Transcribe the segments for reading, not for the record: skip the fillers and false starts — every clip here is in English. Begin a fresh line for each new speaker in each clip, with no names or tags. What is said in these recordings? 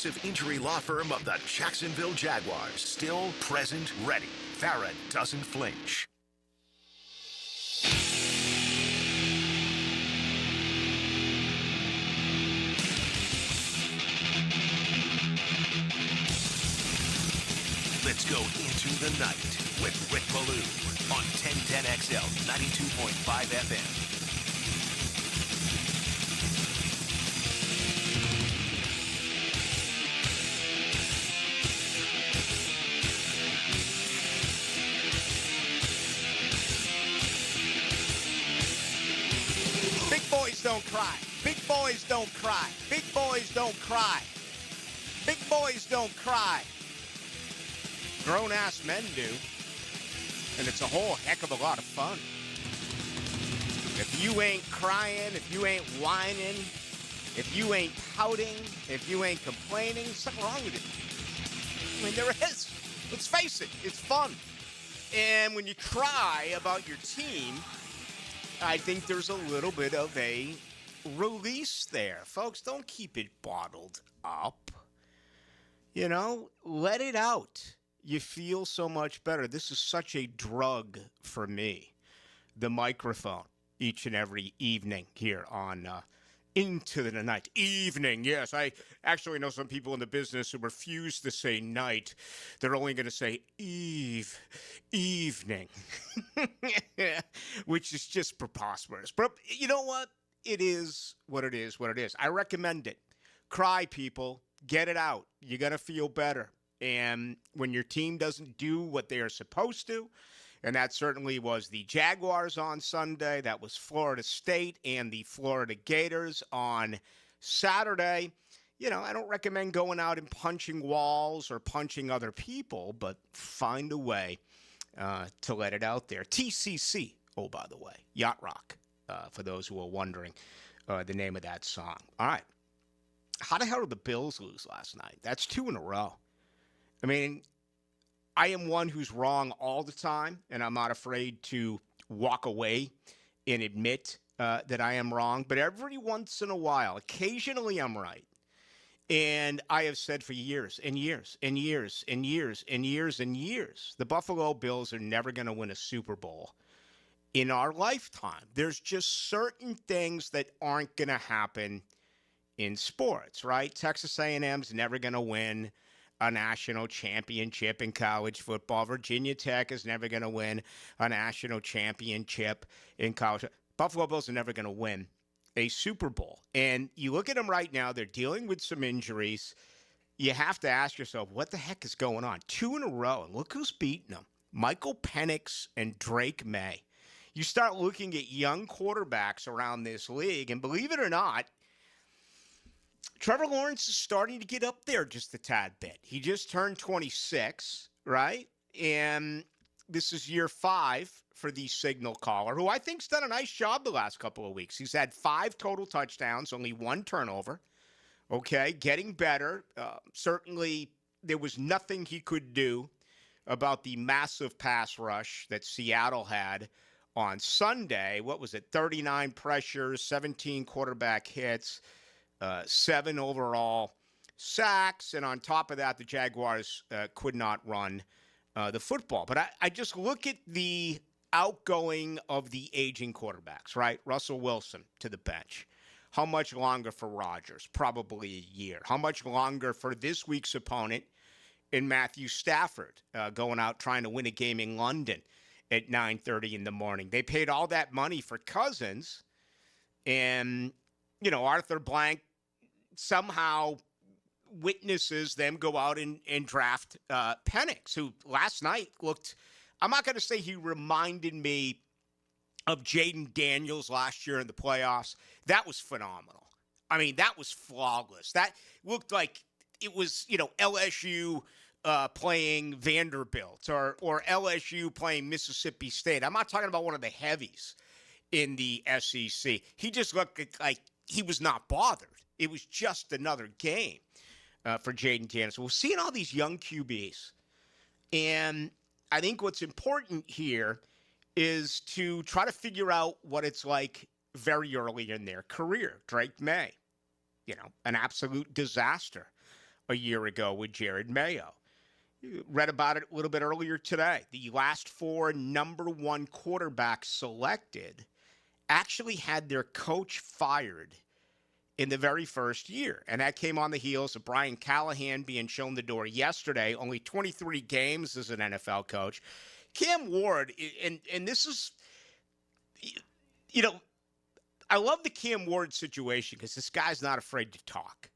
exclusive injury law firm of the Jacksonville Jaguars. Still present, ready. Farah doesn't flinch. Let's go into the night with Rick Ballou on 1010XL 92.5 FM.
Big boys don't cry. Big boys don't cry. Big boys don't cry. Big boys don't cry. Grown-ass men do. And it's a whole heck of a lot of fun. If you ain't crying, if you ain't whining, if you ain't pouting, if you ain't complaining, something wrong with it. I mean, there is. Let's face it, it's fun. And when you cry about your team, I think there's a little bit of a release there. Folks, don't keep it bottled up. You know, let it out. You feel so much better. This is such a drug for me, the microphone, each and every evening here on Into the Night. Evening, yes. I actually know some people in the business who refuse to say night. They're only going to say evening, which is just preposterous. But you know what? It is what it is, what it is. I recommend it. Cry, people. Get it out. You're going to feel better. And when your team doesn't do what they are supposed to, and that certainly was the Jaguars on Sunday, that was Florida State and the Florida Gators on Saturday, you know, I don't recommend going out and punching walls or punching other people, but find a way to let it out there. TCC, oh, by the way, Yacht Rock, for those who are wondering the name of that song. All right. How the hell did the Bills lose last night? That's 2 in a row. I mean, I am one who's wrong all the time, and I'm not afraid to walk away and admit that I am wrong. But every once in a while, occasionally I'm right. And I have said for years and years and years and years and years and years, the Buffalo Bills are never going to win a Super Bowl in our lifetime. There's just certain things that aren't going to happen in sports, right? Texas A&M's never going to win a national championship in college football. Virginia Tech is never going to win a national championship in college. Buffalo Bills are never going to win a Super Bowl. And you look at them right now, they're dealing with some injuries. You have to ask yourself, what the heck is going on? 2 in a row, and look who's beating them. Michael Penix and Drake May. You start looking at young quarterbacks around this league, and believe it or not, Trevor Lawrence is starting to get up there just a tad bit. He just turned 26, right? And this is year 5 for the signal caller, who I think's done a nice job the last couple of weeks. He's had 5 total touchdowns, only 1 turnover. Okay, getting better. Certainly, there was nothing he could do about the massive pass rush that Seattle had on Sunday. What was it? 39 pressures, 17 quarterback hits. 7 overall sacks, and on top of that, the Jaguars could not run the football. But I just look at the outgoing of the aging quarterbacks, right? Russell Wilson to the bench. How much longer for Rodgers? Probably a year. How much longer for this week's opponent in Matthew Stafford going out trying to win a game in London at 9:30 in the morning? They paid all that money for Cousins, and, you know, Arthur Blank somehow witnesses them go out and draft Penix, who last night looked, I'm not going to say he reminded me of Jaden Daniels last year in the playoffs. That was phenomenal. I mean, that was flawless. That looked like it was, you know, LSU playing Vanderbilt or LSU playing Mississippi State. I'm not talking about one of the heavies in the SEC. He just looked like he was not bothered. It was just another game for Jaden Daniels. We're seeing all these young QBs. And I think what's important here is to try to figure out what it's like very early in their career. Drake May, you know, an absolute disaster a year ago with Jared Mayo. You read about it a little bit earlier today. The last 4 number 1 quarterbacks selected actually had their coach fired in the very first year. And that came on the heels of Brian Callahan being shown the door yesterday, only 23 games as an NFL coach. Cam Ward, and this is, I love the Cam Ward situation because this guy's not afraid to talk.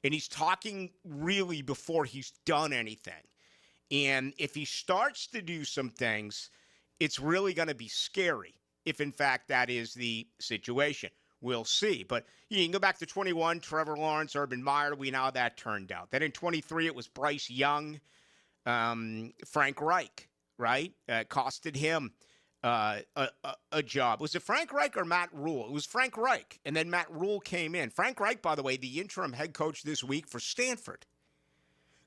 And he's talking really before he's done anything. And if he starts to do some things, it's really going to be scary if, in fact, that is the situation. We'll see. But you can go back to 21, Trevor Lawrence, Urban Meyer. We know how that turned out. Then in 23, it was Bryce Young, Frank Reich, right? Costed him a job. Was it Frank Reich or Matt Rule? It was Frank Reich. And then Matt Rule came in. Frank Reich, by the way, the interim head coach this week for Stanford.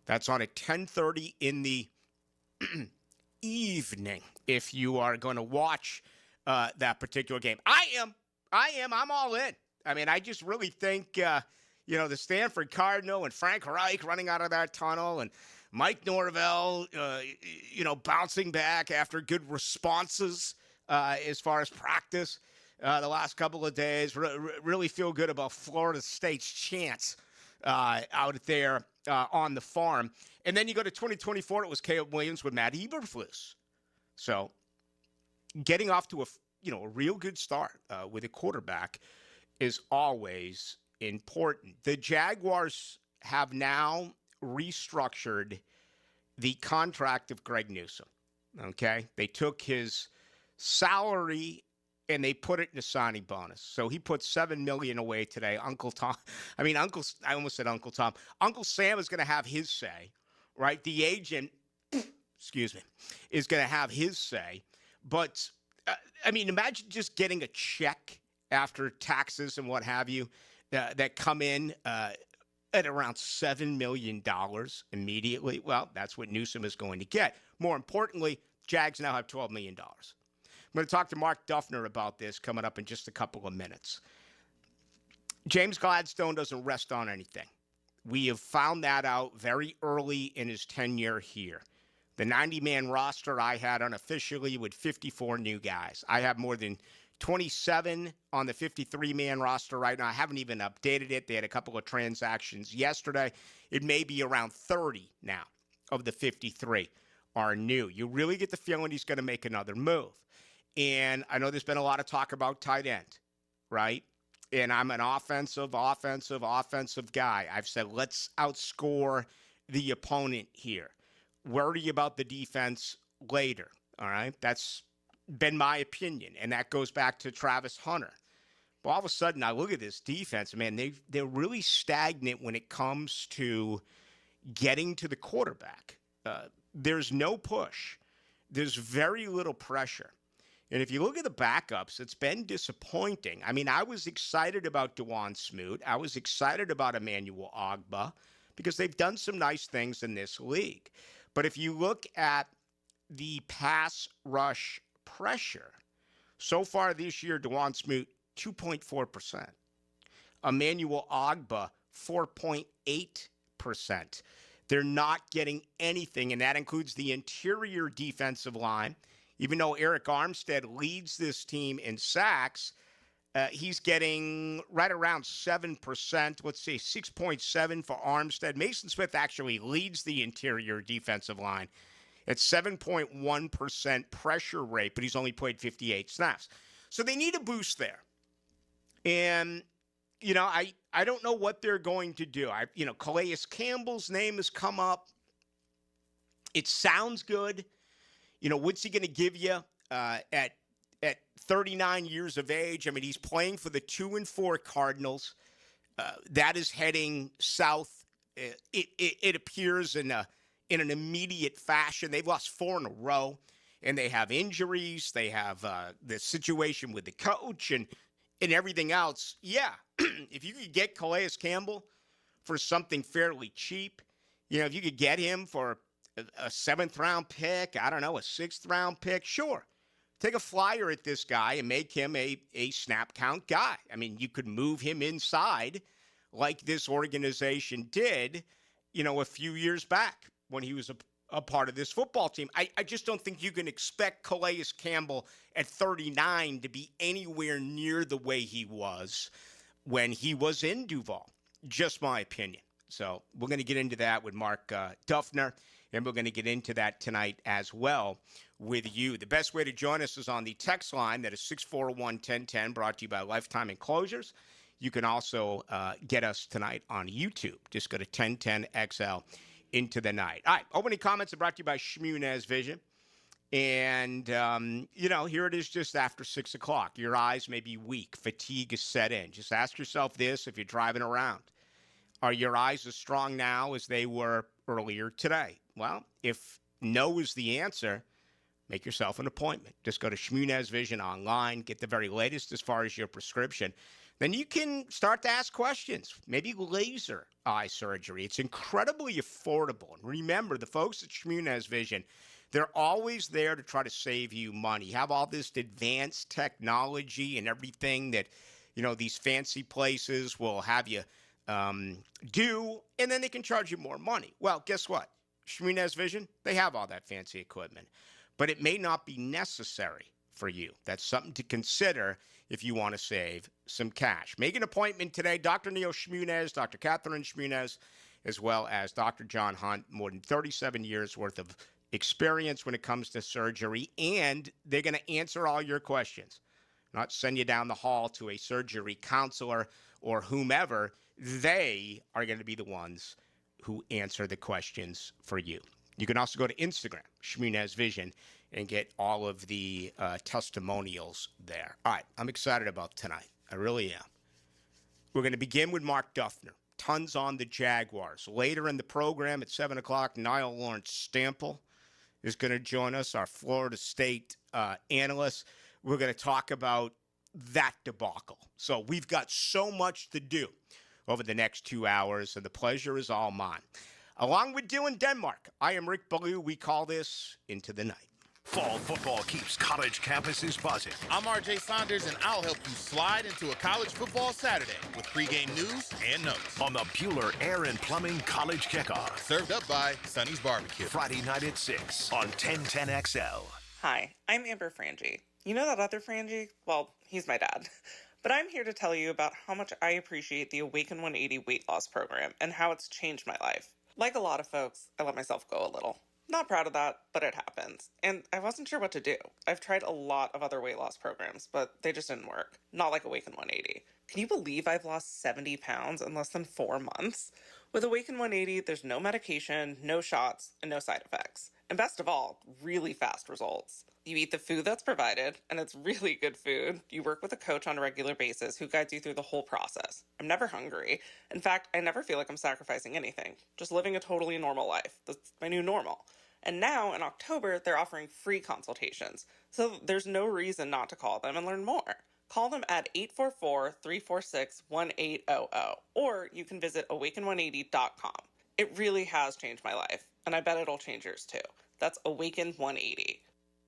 That's on at 10:30 in the evening if you are going to watch that particular game. I'm all in. I mean, I just really think, the Stanford Cardinal and Frank Reich running out of that tunnel and Mike Norvell, bouncing back after good responses as far as practice the last couple of days. Really feel good about Florida State's chance out there on the farm. And then you go to 2024, it was Caleb Williams with Matt Eberflus. So getting off to a real good start with a quarterback is always important. The Jaguars have now restructured the contract of Greg Newsome. Okay? They took his salary and they put it in a signing bonus. So he put $7 million away today. I almost said Uncle Tom. Uncle Sam is going to have his say, right? The agent, is going to have his say. But imagine just getting a check after taxes and what have you that come in at around $7 million immediately. Well, that's what Newsome is going to get. More importantly, Jags now have $12 million. I'm going to talk to Mark Duffner about this coming up in just a couple of minutes. James Gladstone doesn't rest on anything. We have found that out very early in his tenure here. The 90-man roster I had unofficially with 54 new guys. I have more than 27 on the 53-man roster right now. I haven't even updated it. They had a couple of transactions yesterday. It may be around 30 now of the 53 are new. You really get the feeling he's going to make another move. And I know there's been a lot of talk about tight end, right? And I'm an offensive guy. I've said, let's outscore the opponent here. Worry about the defense later, all right? That's been my opinion, and that goes back to Travis Hunter. But all of a sudden, I look at this defense, man, they're really stagnant when it comes to getting to the quarterback. There's no push. There's very little pressure. And if you look at the backups, it's been disappointing. I was excited about Dawon Smoot. I was excited about Emmanuel Ogbah because they've done some nice things in this league. But if you look at the pass rush pressure, so far this year, Dawon Smoot, 2.4%. Emmanuel Ogbah, 4.8%. They're not getting anything, and that includes the interior defensive line. Even though Eric Armstead leads this team in sacks, he's getting right around 7%. Let's see, 6.7 for Armstead. Mason Smith actually leads the interior defensive line at 7.1% pressure rate, but he's only played 58 snaps. So they need a boost there. And, I don't know what they're going to do. Calais Campbell's name has come up. It sounds good. What's he going to give you at 39 years of age? He's playing for the 2-4 Cardinals. That is heading south. It appears in an immediate fashion. They've lost 4 in a row, and they have injuries. They have the situation with the coach and everything else. Yeah, if you could get Calais Campbell for something fairly cheap, if you could get him for a 7th-round pick, a 6th-round pick, sure. Take a flyer at this guy and make him a snap count guy. You could move him inside like this organization did a few years back when he was a part of this football team. I just don't think you can expect Calais Campbell at 39 to be anywhere near the way he was when he was in Duval. Just my opinion. So we're going to get into that with Mark Duffner, and we're going to get into that tonight as well with you. The best way to join us is on the text line. That is 641-1010, brought to you by Lifetime Enclosures. You can also get us tonight on YouTube. Just go to 1010XL into the night. All right, opening comments are brought to you by Shmunez Vision. And, here it is just after 6 o'clock. Your eyes may be weak. Fatigue is set in. Just ask yourself this if you're driving around. Are your eyes as strong now as they were earlier today? Well, if no is the answer, make yourself an appointment. Just go to Shmunez Vision online, get the very latest as far as your prescription. Then you can start to ask questions, maybe laser eye surgery. It's incredibly affordable. And remember, the folks at Shmunez Vision, they're always there to try to save you money. You have all this advanced technology and everything that, these fancy places will have you do, and then they can charge you more money. Well, guess what? Shmunez Vision, they have all that fancy equipment, but it may not be necessary for you. That's something to consider if you want to save some cash. Make an appointment today. Dr. Neil Shmunez, Dr. Catherine Shmunez, as well as Dr. John Hunt, more than 37 years worth of experience when it comes to surgery, and they're going to answer all your questions, not send you down the hall to a surgery counselor or whomever. They are going to be the ones who answer the questions for you. You can also go to Instagram, Shmunez Vision, and get all of the testimonials there. All right, I'm excited about tonight. I really am. We're going to begin with Mark Duffner. Tons on the Jaguars. Later in the program at 7 o'clock, Niall Lawrence Stample is going to join us, our Florida State analyst. We're going to talk about that debacle. So we've got so much to do over the next 2 hours, and the pleasure is all mine. Along with Dylan Denmark, I am Rick Ballou. We call this Into the Night.
Fall football keeps college campuses buzzing.
I'm RJ Saunders, and I'll help you slide into a college football Saturday with pregame news and notes.
On the Bueller Air and Plumbing College Kickoff.
Served up by Sonny's Barbecue.
Friday night at 6 on 1010XL.
Hi, I'm Amber Frangie. You know that other Frangie? Well, he's my dad. But I'm here to tell you about how much I appreciate the Awaken 180 weight loss program and how it's changed my life. Like a lot of folks, I let myself go a little. Not proud of that, but it happens. And I wasn't sure what to do. I've tried a lot of other weight loss programs, but they just didn't work. Not like Awaken 180. Can you believe I've lost 70 pounds in less than 4 months? With Awaken 180, there's no medication, no shots, and no side effects. And best of all, really fast results. You eat the food that's provided, and it's really good food. You work with a coach on a regular basis who guides you through the whole process. I'm never hungry. In fact, I never feel like I'm sacrificing anything. Just living a totally normal life. That's my new normal. And now, in October, they're offering free consultations. So there's no reason not to call them and learn more. Call them at 844-346-1800, or you can visit awaken180.com. It really has changed my life, and I bet it'll change yours too. That's Awaken 180.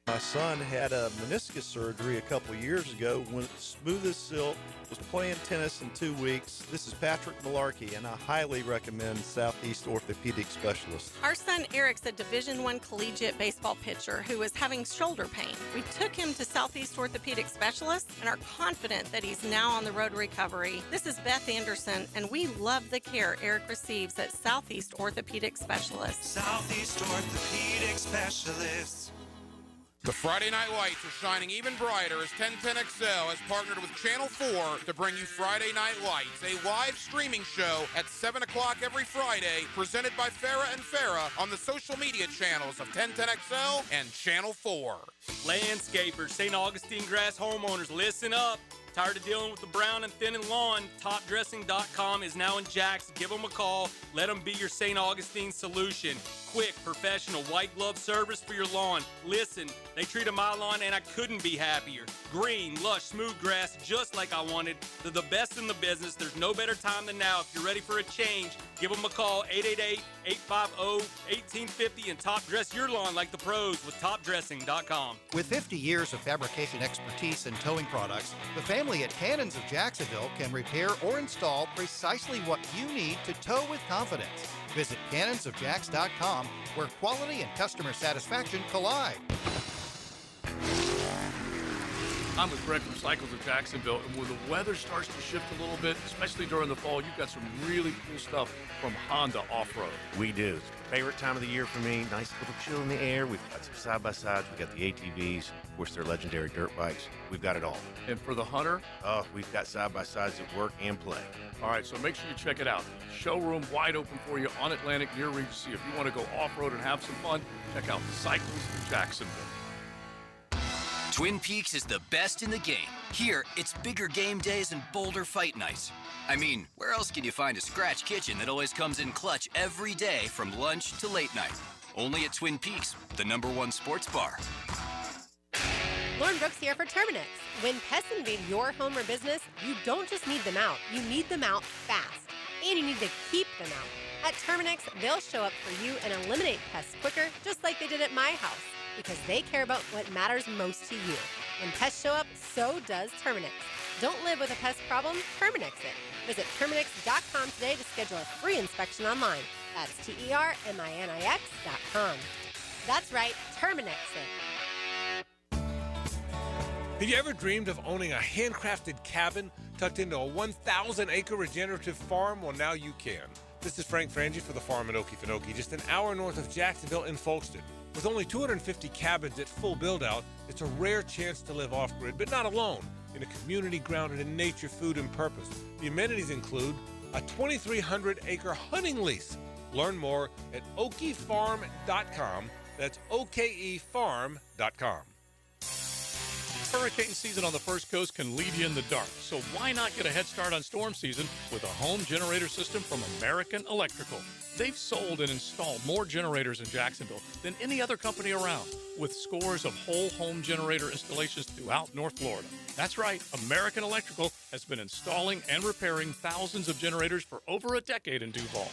My son had a meniscus surgery a couple years ago. Went smooth as silk, was playing tennis in 2 weeks. This is Patrick Malarkey, and I highly recommend Southeast Orthopedic Specialist.
Our son Eric's a Division I collegiate baseball pitcher who is having shoulder pain. We took him to Southeast Orthopedic Specialist and are confident that he's now on the road to recovery. This is Beth Anderson, and we love the care Eric receives at Southeast Orthopedic Specialist.
Southeast Orthopedic Specialist.
The Friday Night Lights are shining even brighter as 1010XL has partnered with Channel 4 to bring you Friday Night Lights, a live streaming show at 7 o'clock every Friday, presented by Farah and Farah on the social media channels of 1010XL and Channel 4.
Landscapers, St. Augustine grass homeowners, listen up. Tired of dealing with the brown and thinning lawn? TopDressing.com is now in Jax. Give them a call. Let them be your St. Augustine solution. Quick, professional, white glove service for your lawn. Listen, they treated my lawn and I couldn't be happier. Green, lush, smooth grass, just like I wanted. They're the best in the business. There's no better time than now. If you're ready for a change, give them a call, 888-850-1850, and top dress your lawn like the pros with TopDressing.com.
With 50 years of fabrication expertise and towing products, the family at Cannons of Jacksonville can repair or install precisely what you need to tow with confidence. Visit cannonsofjacks.com, where quality and customer satisfaction collide.
I'm with Greg from Cycles of Jacksonville, and when the weather starts to shift a little bit, especially during the fall, you've got some really cool stuff from Honda Off-Road.
We do. It's the favorite time of the year for me. Nice little chill in the air. We've got some side-by-sides. We've got the ATVs. Of course, they're legendary dirt bikes. We've got it all.
And for the hunter?
Oh, we've got side-by-sides that work and play.
All right, so make sure you check it out. Showroom wide open for you on Atlantic near Regency. If you want to go off-road and have some fun, check out Cycles of Jacksonville.
Twin Peaks is the best in the game. Here, it's bigger game days and bolder fight nights. I mean, where else can you find a scratch kitchen that always comes in clutch every day from lunch to late night? Only at Twin Peaks, the #1 sports bar.
Lauren Brooks here for Terminix. When pests invade your home or business, you don't just need them out, you need them out fast. And you need to keep them out. At Terminix, they'll show up for you and eliminate pests quicker, just like they did at my house. Because they care about what matters most to you. When pests show up, so does Terminix. Don't live with a pest problem, Terminix it. Visit Terminix.com today to schedule a free inspection online. That's TERMINIX.com. That's right, Terminix it.
Have you ever dreamed of owning a handcrafted cabin tucked into a 1,000-acre regenerative farm? Well, now you can. This is Frank Frangie for the farm in Okefenokee, just an hour north of Jacksonville in Folkestone. With only 250 cabins at full build-out, it's a rare chance to live off-grid, but not alone, in a community grounded in nature, food, and purpose. The amenities include a 2,300-acre hunting lease. Learn more at okefarm.com. That's okefarm.com.
Hurricane season on the First Coast can leave you in the dark, so why not get a head start on storm season with a home generator system from American Electrical? They've sold and installed more generators in Jacksonville than any other company around, with scores of whole home generator installations throughout North Florida. That's right, American Electrical has been installing and repairing thousands of generators for over a decade in Duval.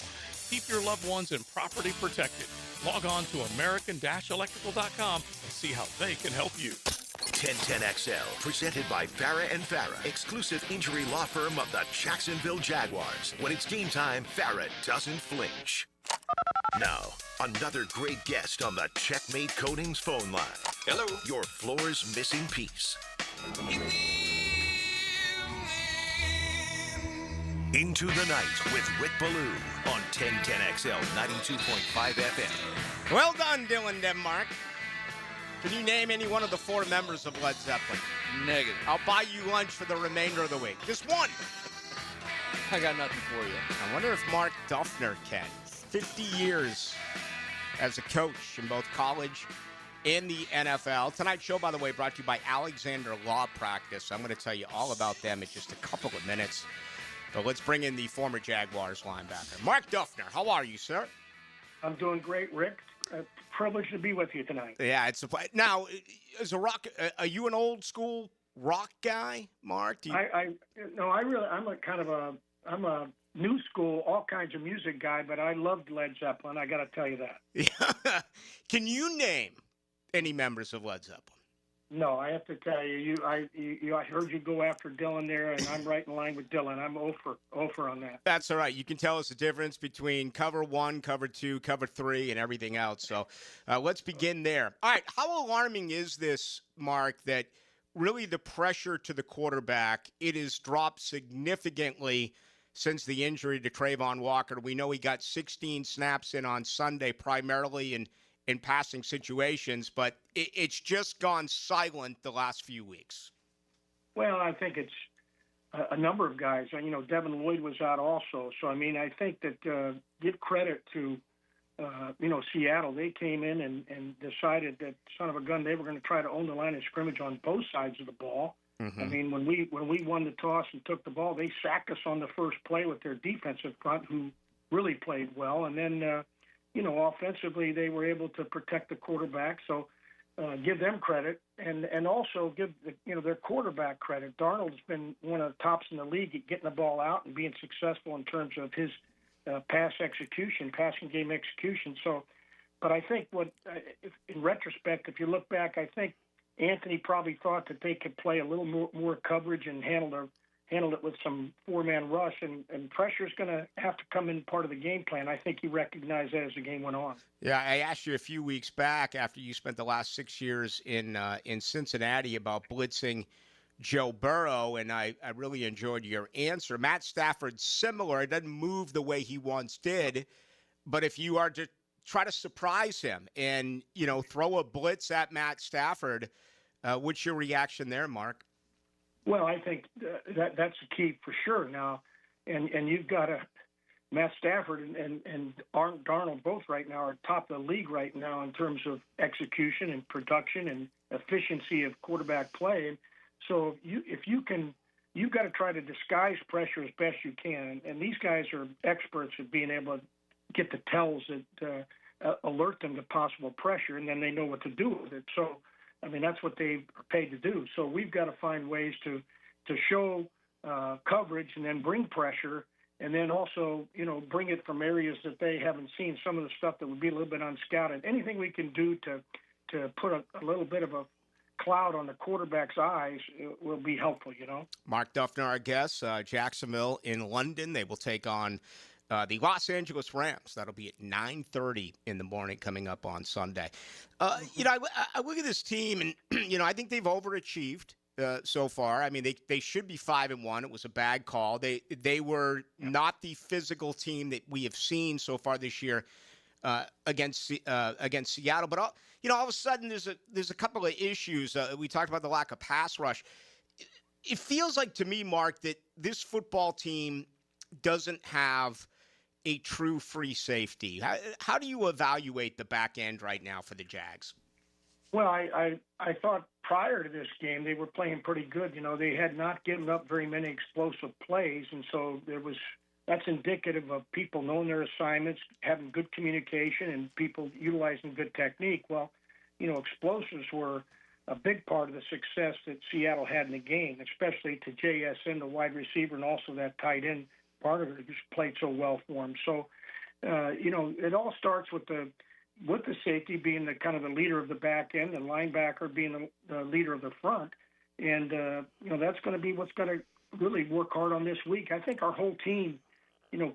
Keep your loved ones and property protected. Log on to American-Electrical.com and see how they can help you.
1010XL, presented by Farah and Farah, exclusive injury law firm of the Jacksonville Jaguars. When it's game time, Farah doesn't flinch. Now, another great guest on the Checkmate Coatings phone line.
Hello.
Your floor's missing piece. Into the Night with Rick Ballou on 1010XL 92.5 FM.
Well done, Dylan Denmark. Can you name any one of the 4 members of Led Zeppelin?
Negative.
I'll buy you lunch for the remainder of the week. Just one.
I got nothing for you.
I wonder if Mark Duffner can. 50 years as a coach in both college and the NFL. Tonight's show, by the way, brought to you by Alexander Law Practice. I'm going to tell you all about them in just a couple of minutes. But let's bring in the former Jaguars linebacker. Mark Duffner, how are you, sir?
I'm doing great, Rick. Privileged to be with you tonight.
Yeah, it's now as a rock. Are you an old school rock guy, Mark?
I'm a new school, all kinds of music guy, but I loved Led Zeppelin. I got to tell you that.
Yeah. Can you name any members of Led Zeppelin?
No, I have to tell you, I heard you go after Dylan there, and I'm right in line with Dylan. I'm 0 for on that.
That's all right. You can tell us the difference between cover 1, cover 2, cover 3, and everything else. So let's begin there. All right, how alarming is this, Mark, that really the pressure to the quarterback, it has dropped significantly since the injury to Trayvon Walker? We know he got 16 snaps in on Sunday, primarily in passing situations, but it's just gone silent the last few weeks.
Well, I think it's a number of guys. You know, Devin Lloyd was out also. So, I mean, I think that give credit to, Seattle. They came in and decided that, son of a gun, they were going to try to own the line of scrimmage on both sides of the ball. Mm-hmm. I mean, when we won the toss and took the ball, they sacked us on the first play with their defensive front, who really played well. And then, offensively, they were able to protect the quarterback. So give them credit, and also give their quarterback credit. Darnold's been one of the tops in the league at getting the ball out and being successful in terms of his passing game execution. So, but I think in retrospect, if you look back, I think Anthony probably thought that they could play a little more coverage and handle handled it with some four-man rush, and pressure's going to have to come in part of the game plan. I think he recognized that as the game went on.
Yeah, I asked you a few weeks back after you spent the last 6 years in Cincinnati about blitzing Joe Burrow, and I really enjoyed your answer. Matt Stafford's similar. It doesn't move the way he once did, but if you are to try to surprise him and, throw a blitz at Matt Stafford, what's your reaction there, Mark?
Well, I think that's the key for sure now. And you've got Matt Stafford and Darnold both right now are top of the league right now in terms of execution and production and efficiency of quarterback play. So if you can, you've got to try to disguise pressure as best you can. And these guys are experts at being able to get the tells that alert them to possible pressure, and then they know what to do with it. So, I mean, that's what they are paid to do. So we've got to find ways to show coverage and then bring pressure, and then also, bring it from areas that they haven't seen, some of the stuff that would be a little bit unscouted. Anything we can do to put a little bit of a cloud on the quarterback's eyes will be helpful,
Mark Duffner, our guest, Jacksonville in London. They will take on the Los Angeles Rams. That'll be at 9:30 in the morning coming up on Sunday. I look at this team, and, I think they've overachieved so far. I mean, they should be 5-1. It was a bad call. They were not the physical team that we have seen so far this year against Seattle. But, all of a sudden there's a couple of issues. We talked about the lack of pass rush. It feels like to me, Mark, that this football team doesn't have a true free safety. How do you evaluate the back end right now for the Jags?
Well, I thought prior to this game they were playing pretty good. They had not given up very many explosive plays, and so that's indicative of people knowing their assignments, having good communication, and people utilizing good technique. Well, explosives were a big part of the success that Seattle had in the game, especially to JSN, the wide receiver, and also that tight end part of it who's played so well for him. So, it all starts with the safety being the kind of the leader of the back end, the linebacker being the leader of the front. And, that's going to be what's going to really work hard on this week. I think our whole team,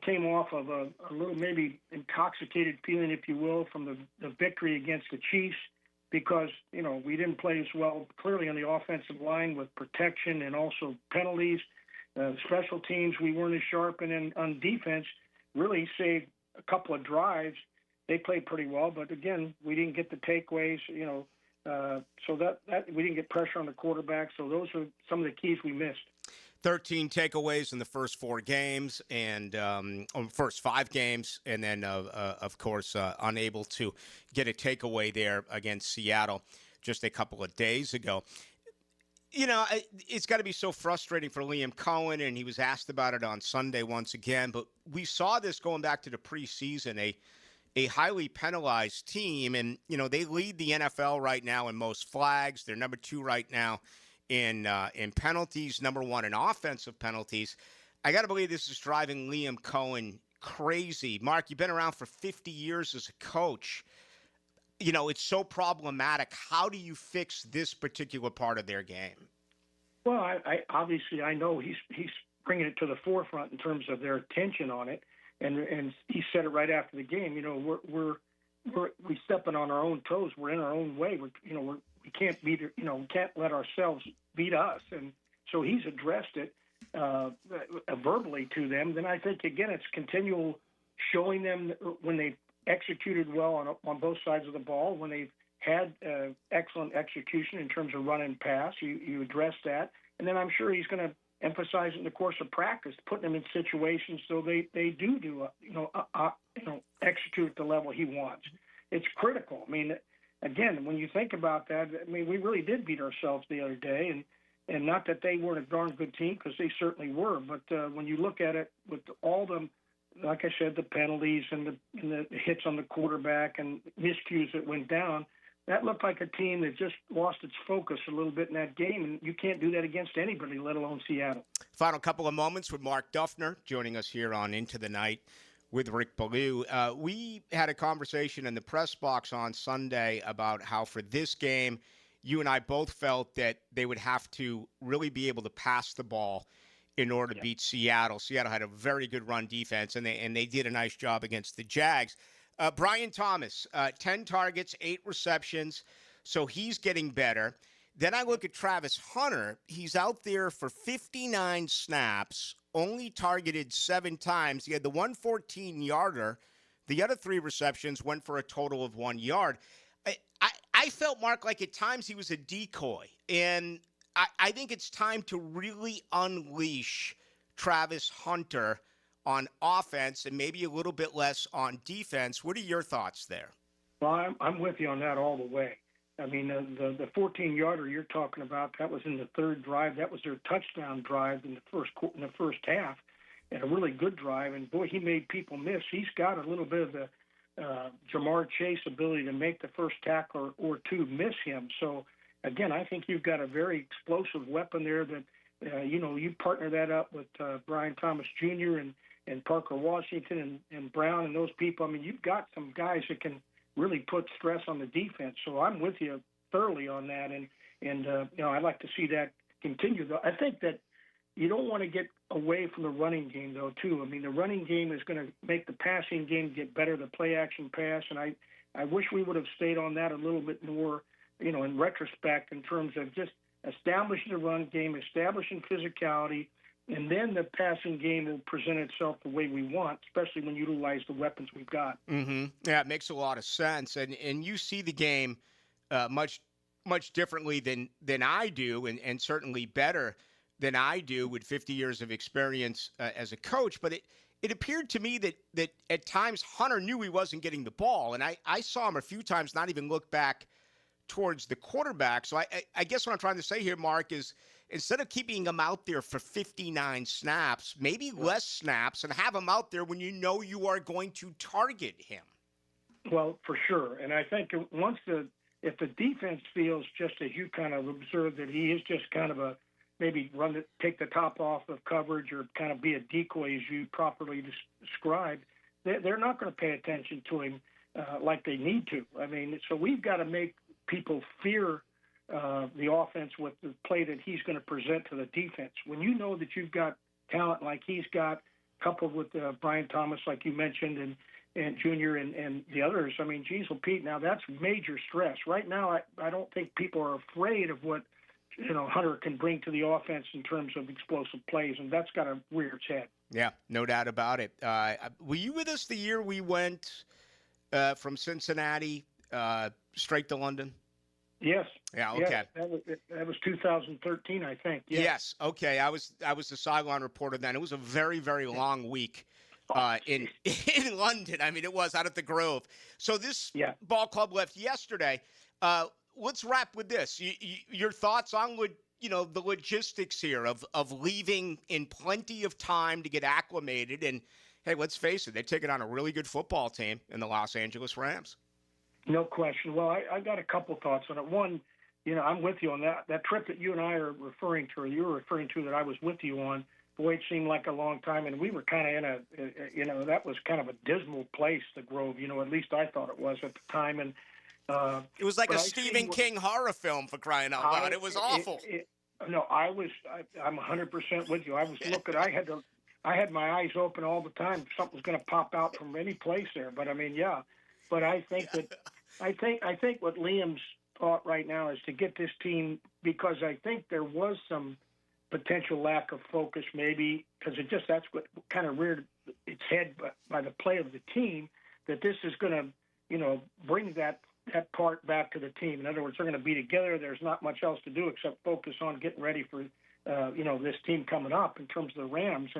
came off of a little maybe intoxicated feeling, if you will, from the victory against the Chiefs because, we didn't play as well clearly on the offensive line with protection and also penalties. Special teams, we weren't as sharp, and then on defense, really saved a couple of drives. They played pretty well, but again, we didn't get the takeaways, so that we didn't get pressure on the quarterback. So those are some of the keys we missed.
13 takeaways in the first 4 games and first 5 games, and then, of course, unable to get a takeaway there against Seattle just a couple of days ago. It's got to be so frustrating for Liam Cohen, and he was asked about it on Sunday once again. But we saw this going back to the preseason, a highly penalized team. And, they lead the NFL right now in most flags. They're number 2 right now in penalties, number 1 in offensive penalties. I got to believe this is driving Liam Cohen crazy. Mark, you've been around for 50 years as a coach. It's so problematic. How do you fix this particular part of their game?
Well, I obviously I know he's bringing it to the forefront in terms of their attention on it, and he said it right after the game. We're stepping on our own toes. We're in our own way. We can't beat we can't let ourselves beat us, and so he's addressed it verbally to them. Then I think again it's continual showing them when they executed well on both sides of the ball, when they've had excellent execution in terms of run and pass, you address that. And then I'm sure he's going to emphasize in the course of practice, putting them in situations so they do execute at the level he wants. It's critical. I mean, again, when you think about that, we really did beat ourselves the other day, and not that they weren't a darn good team, because they certainly were, but when you look at it with all the like I said, the penalties and the hits on the quarterback and miscues that went down, that looked like a team that just lost its focus a little bit in that game, and you can't do that against anybody, let alone Seattle.
Final couple of moments with Mark Duffner joining us here on Into the Night with Rick Ballou. We had a conversation in the press box on Sunday about how for this game, you and I both felt that they would have to really be able to pass the ball in order to beat Seattle. Seattle had a very good run defense, and they did a nice job against the Jags. Brian Thomas, 10 targets, 8 receptions, so he's getting better. Then I look at Travis Hunter. He's out there for 59 snaps, only targeted 7 times. He had the 114-yarder. The other 3 receptions went for a total of 1 yard. I felt, Mark, like at times he was a decoy, and I think it's time to really unleash Travis Hunter on offense and maybe a little bit less on defense. What are your thoughts there?
Well, I'm with you on that all the way. I mean, the 14-yarder you're talking about, that was in the 3rd drive. That was their touchdown drive in the first half, and a really good drive. And, boy, he made people miss. He's got a little bit of the Jamar Chase ability to make the first tackle or 2 miss him. So, again, I think you've got a very explosive weapon there that, you partner that up with Brian Thomas Jr. and Parker Washington and Brown and those people. I mean, you've got some guys that can really put stress on the defense. So I'm with you thoroughly on that. And I'd like to see that continue. Though I think that you don't want to get away from the running game, though, too. I mean, the running game is going to make the passing game get better, the play-action pass. And I wish we would have stayed on that a little bit more, in retrospect, in terms of just establishing the run game, establishing physicality, and then the passing game will present itself the way we want, especially when you utilize the weapons we've got.
Mm-hmm. Yeah, it makes a lot of sense. And you see the game much differently than I do, and certainly better than I do with 50 years of experience as a coach. But it appeared to me that at times Hunter knew he wasn't getting the ball. And I saw him a few times not even look back towards the quarterback. So I guess what I'm trying to say here, Mark, is instead of keeping him out there for 59 snaps, maybe less snaps, and have him out there when you know you are going to target him.
Well, for sure. And I think if the defense feels, just as you kind of observed, that he is just kind of a maybe take the top off of coverage or kind of be a decoy, as you properly described, they're not going to pay attention to him like they need to. I mean, so we've got to make people fear the offense with the play that he's going to present to the defense. When you know that you've got talent like he's got, coupled with Brian Thomas, like you mentioned, and Junior and the others, I mean, geez, well, Pete, now that's major stress. Right now, I don't think people are afraid of what Hunter can bring to the offense in terms of explosive plays, and that's got to rear its head.
Yeah, no doubt about it. Were you with us the year we went from Cincinnati straight to London?
Yes.
Yeah. Okay.
Yes, that was 2013, I think.
Yes. Okay. I was the sideline reporter then. It was a very, very long week in London. I mean, it was out at the Grove. So this ball club left yesterday. Let's wrap with this. Your thoughts on the logistics here of leaving in plenty of time to get acclimated. And hey, let's face it, they're taking on a really good football team in the Los Angeles Rams.
No question. Well, I got a couple thoughts on it. One, I'm with you on that. That trip that you and I are referring to, or you were referring to, that I was with you on, boy, it seemed like a long time. And we were kind of in that was kind of a dismal place, the Grove. At least I thought it was at the time. And
it was like a Stephen King horror film, for crying out loud. It was awful.
I'm 100% with you. I was looking. I had my eyes open all the time. Something's going to pop out from any place there. But I mean, yeah. But I think that I think what Liam's thought right now is to get this team, because I think there was some potential lack of focus, maybe because that's what kind of reared its head by the play of the team. That this is going to bring that part back to the team. In other words, they're going to be together. There's not much else to do except focus on getting ready for this team coming up in terms of the Rams,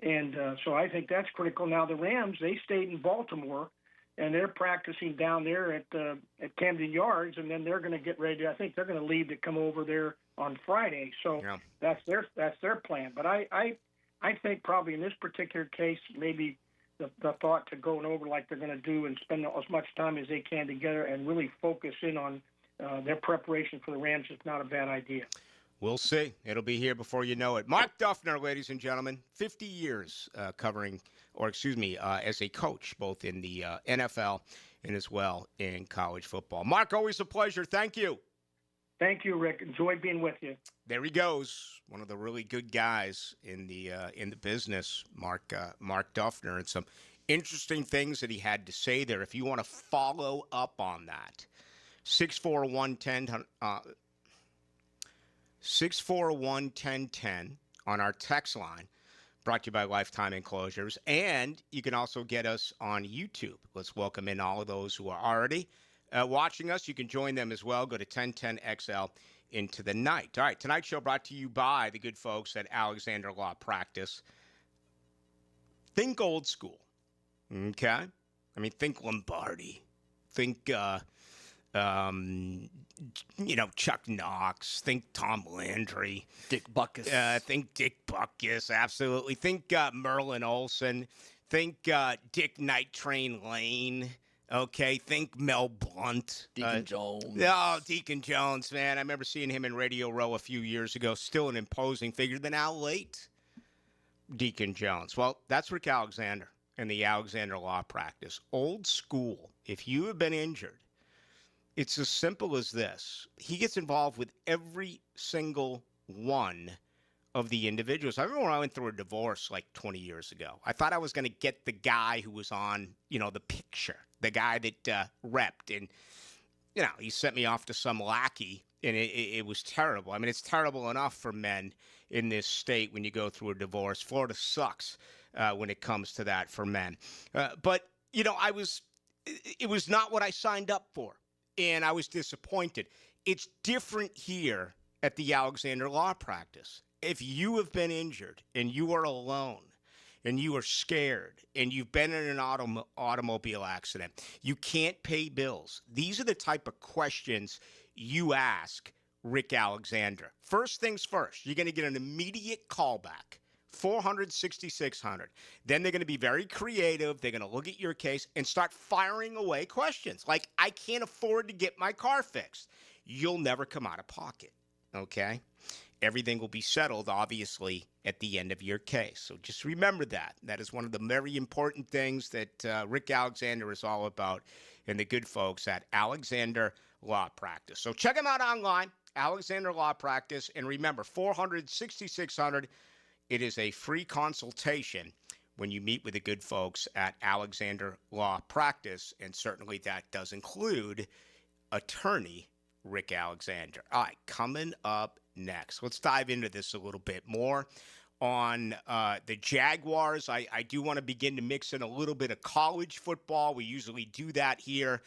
and so I think that's critical. Now the Rams, they stayed in Baltimore, and they're practicing down there at Camden Yards, and then they're going to get ready. I think they're going to leave to come over there on Friday. So that's their plan. But I think probably in this particular case, maybe the thought to going over like they're going to do and spend as much time as they can together and really focus in on their preparation for the Rams is not a bad idea.
We'll see. It'll be here before you know it. Mark Duffner, ladies and gentlemen, 50 years as a coach, both in the NFL and as well in college football. Mark, always a pleasure. Thank you.
Thank you, Rick. Enjoyed being with you.
There he goes, one of the really good guys in the business, Mark Duffner, and some interesting things that he had to say there. If you want to follow up on that, 641-1010 on our text line, brought to you by Lifetime Enclosures. And you can also get us on YouTube. Let's welcome in all of those who are already watching us. You can join them as well. Go to 1010XL into the night. All right, tonight's show brought to you by the good folks at Alexander Law Practice. Think old school, okay? I mean, think Lombardi. Think, Chuck Knox. Think Tom Landry.
Dick Butkus.
Think Dick Butkus, absolutely. Think Merlin Olsen. Think Dick Night Train Lane. Okay, think Mel Blunt.
Deacon Jones.
Oh, Deacon Jones, man. I remember seeing him in Radio Row a few years ago. Still an imposing figure. Then now late, Deacon Jones. Well, that's Rick Alexander and the Alexander Law Practice. Old school. If you have been injured, it's as simple as this. He gets involved with every single one of the individuals. I remember when I went through a divorce like 20 years ago. I thought I was going to get the guy who was on, the picture, the guy that repped. And, he sent me off to some lackey, and it was terrible. I mean, it's terrible enough for men in this state when you go through a divorce. Florida sucks when it comes to that for men. But, it was not what I signed up for, and I was disappointed. It's different here at the Alexander Law Practice. If you have been injured and you are alone and you are scared and you've been in an automobile accident, you can't pay bills. These are the type of questions you ask Rick Alexander. First things first, you're going to get an immediate callback, 400-6600. Then they're going to be very creative. They're going to look at your case and start firing away questions like, I can't afford to get my car fixed. You'll never come out of pocket, okay? Everything will be settled, obviously, at the end of your case. So just remember that. That is one of the very important things that Rick Alexander is all about and the good folks at Alexander Law Practice. So check them out online, Alexander Law Practice. And remember, 400-6600. It is a free consultation when you meet with the good folks at Alexander Law Practice. And certainly that does include attorney Rick Alexander. All right, coming up next, let's dive into this a little bit more on the Jaguars. I do want to begin to mix in a little bit of college football. We usually do that here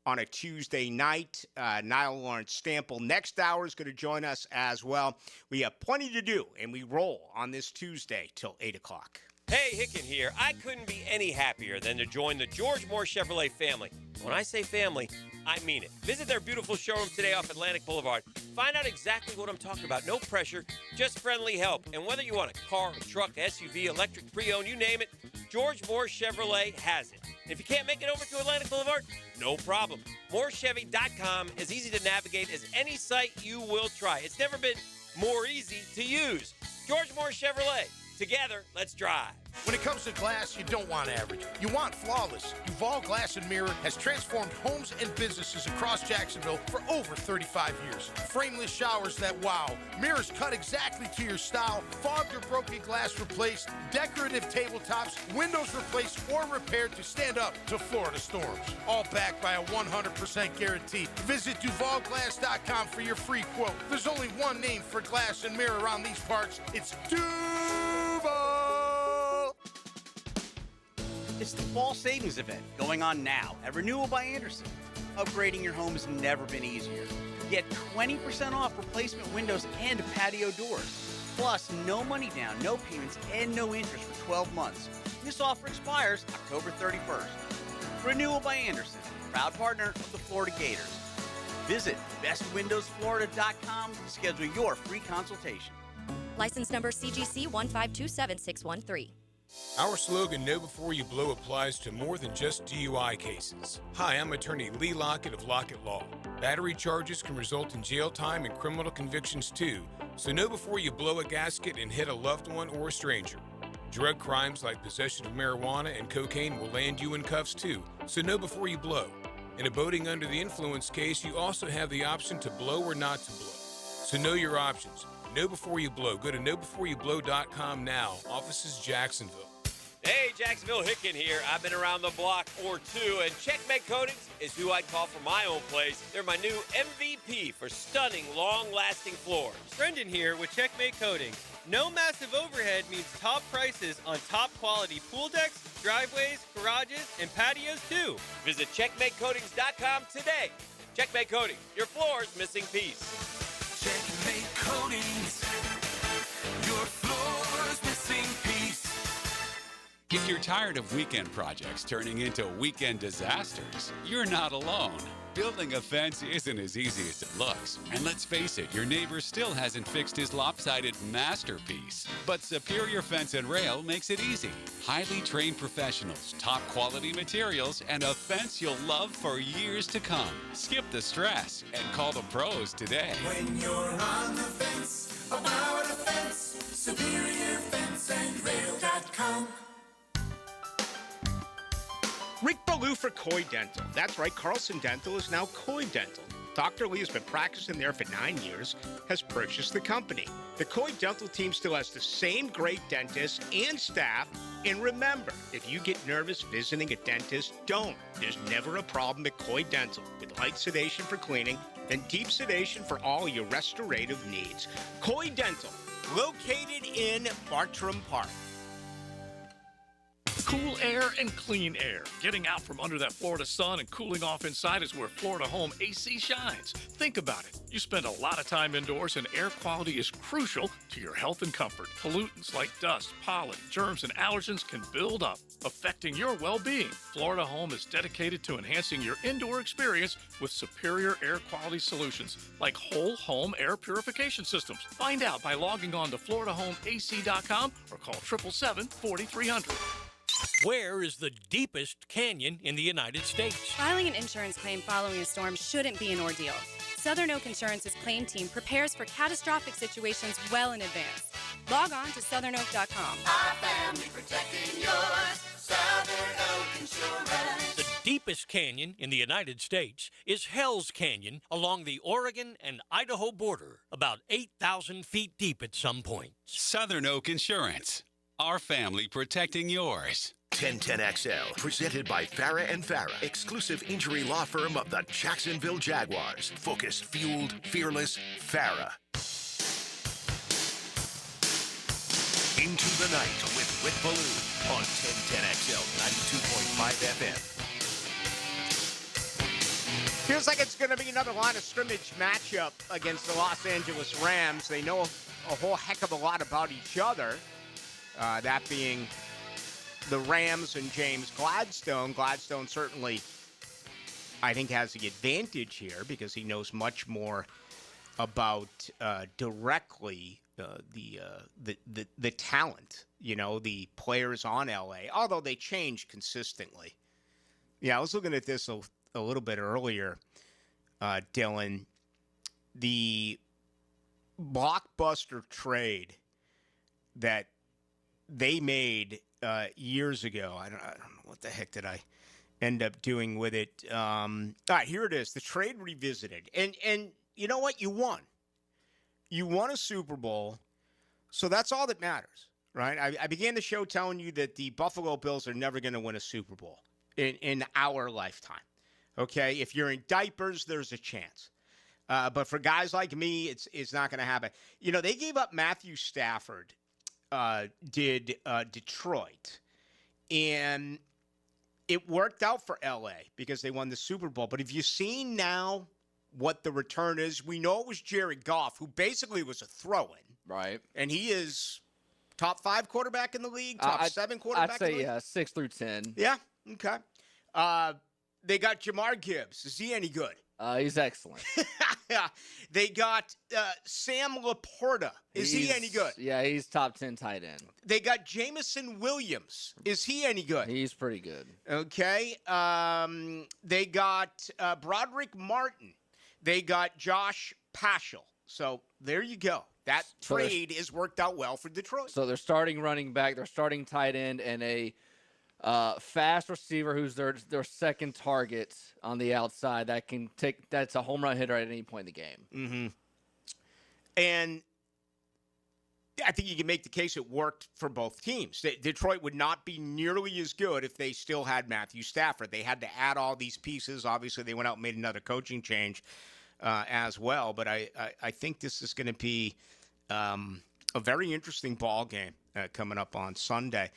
on a Tuesday night. Niall Lawrence Stample next hour is going to join us as well. We have plenty to do, and we roll on this Tuesday till 8 o'clock.
Hey, Hicken here. I couldn't be any happier than to join the George Moore Chevrolet family. When I say family, I mean it. Visit their beautiful showroom today off Atlantic Boulevard. Find out exactly what I'm talking about. No pressure, just friendly help. And whether you want a car, a truck, SUV, electric, pre-owned, you name it, George Moore Chevrolet has it. And if you can't make it over to Atlantic Boulevard, no problem. MooreChevy.com is easy to navigate as any site you will try. It's never been more easy to use. George Moore Chevrolet. Together, let's drive.
When it comes to glass, you don't want average. You want flawless. Duval Glass and Mirror has transformed homes and businesses across Jacksonville for over 35 years. Frameless showers that wow. Mirrors cut exactly to your style. Fogged or broken glass replaced. Decorative tabletops. Windows replaced or repaired to stand up to Florida storms. All backed by a 100% guarantee. Visit DuvalGlass.com for your free quote. There's only one name for glass and mirror around these parts. It's Duval!
It's the fall savings event going on now at Renewal by Anderson. Upgrading your home has never been easier. Get 20% off replacement windows and patio doors. Plus, no money down, no payments, and no interest for 12 months. This offer expires October 31st. Renewal by Anderson, proud partner of the Florida Gators. Visit bestwindowsflorida.com to schedule your free consultation.
License number CGC 1527613.
Our slogan, Know Before You Blow, applies to more than just DUI cases. Hi, I'm attorney Lee Lockett of Lockett Law. Battery charges can result in jail time and criminal convictions too, so know before you blow a gasket and hit a loved one or a stranger. Drug crimes like possession of marijuana and cocaine will land you in cuffs too, so know before you blow. In a boating under the influence case, you also have the option to blow or not to blow. So know your options. Know before you blow. Go to knowbeforeyouBlow.com now. Offices Jacksonville.
Hey, Jacksonville Hicken here. I've been around the block or two, and Checkmate Coatings is who I'd call for my own place. They're my new MVP for stunning, long-lasting floors.
Brendan here with Checkmate Coatings. No massive overhead means top prices on top quality pool decks, driveways, garages, and patios too.
Visit CheckmateCoatings.com today. Checkmate Coatings, your floor's missing piece.
Checkmate Coatings, your floor's missing piece.
If you're tired of weekend projects turning into weekend disasters, you're not alone. Building a fence isn't as easy as it looks. And let's face it, your neighbor still hasn't fixed his lopsided masterpiece. But Superior Fence and Rail makes it easy. Highly trained professionals, top quality materials, and a fence you'll love for years to come. Skip the stress and call the pros today.
When you're on the fence, about a fence, SuperiorFenceandRail.com.
Rick Ballou for Coy Dental. That's right, Carlson Dental is now Coy Dental. Dr. Lee has been practicing there for 9 years, has purchased the company. The Coy Dental team still has the same great dentists and staff. And remember, if you get nervous visiting a dentist, don't. There's never a problem at Coy Dental with light sedation for cleaning and deep sedation for all your restorative needs. Coy Dental, located in Bartram Park.
Cool air and clean air. Getting out from under that Florida sun and cooling off inside is where Florida Home AC shines. Think about it. You spend a lot of time indoors and air quality is crucial to your health and comfort. Pollutants like dust, pollen, germs, and allergens can build up, affecting your well-being. Florida Home is dedicated to enhancing your indoor experience with superior air quality solutions like whole home air purification systems. Find out by logging on to FloridaHomeAC.com or call 877-4300.
Where is the deepest canyon in the United States?
Filing an insurance claim following a storm shouldn't be an ordeal. Southern Oak Insurance's claim team prepares for catastrophic situations well in advance. Log on to southernoak.com.
Our family protecting yours, Southern Oak Insurance.
The deepest canyon in the United States is Hell's Canyon along the Oregon and Idaho border, about 8,000 feet deep at some point.
Southern Oak Insurance. Our family protecting yours.
1010XL, presented by Farah and Farah, exclusive injury law firm of the Jacksonville Jaguars. Focused, fueled, fearless, Farah. Into the night with Rick Ballou on 1010XL 92.5 FM.
Feels like it's going to be another line of scrimmage matchup against the Los Angeles Rams. They know a whole heck of a lot about each other. That being the Rams and James Gladstone. Gladstone certainly, I think, has the advantage here because he knows much more about directly the talent, the players on LA, although they change consistently. Yeah, I was looking at this a little bit earlier, Dylan. The blockbuster trade that they made years ago. I don't know what the heck did I end up doing with it. All right, here it is. The trade revisited. And you know what? You won. You won a Super Bowl, so that's all that matters, right? I began the show telling you that the Buffalo Bills are never going to win a Super Bowl in our lifetime, okay? If you're in diapers, there's a chance. But for guys like me, it's not going to happen. They gave up Matthew Stafford, did Detroit, and it worked out for LA because they won the Super Bowl. But have you seen now what the return is? We know it was Jared Goff, who basically was a throw-in.
Right.
And he is top 5 quarterback in the league, top 7 quarterback in the league?
I'd say, 6 through 10.
Yeah, okay. They got Jamar Gibbs. Is he any good?
He's excellent.
They got Sam Laporta. Is he any good?
Yeah, he's top 10 tight end.
They got Jameson Williams. Is he any good?
He's pretty good.
Okay. They got Broderick Martin. They got Josh Paschal. So there you go. That trade has worked out well for Detroit.
So they're starting running back, they're starting tight end, and a fast receiver who's their second target on the outside that's a home run hitter at any point in the game.
Mm-hmm. And I think you can make the case it worked for both teams. Detroit would not be nearly as good if they still had Matthew Stafford. They had to add all these pieces. Obviously, they went out and made another coaching change as well. But I think this is going to be a very interesting ball game coming up on Sunday.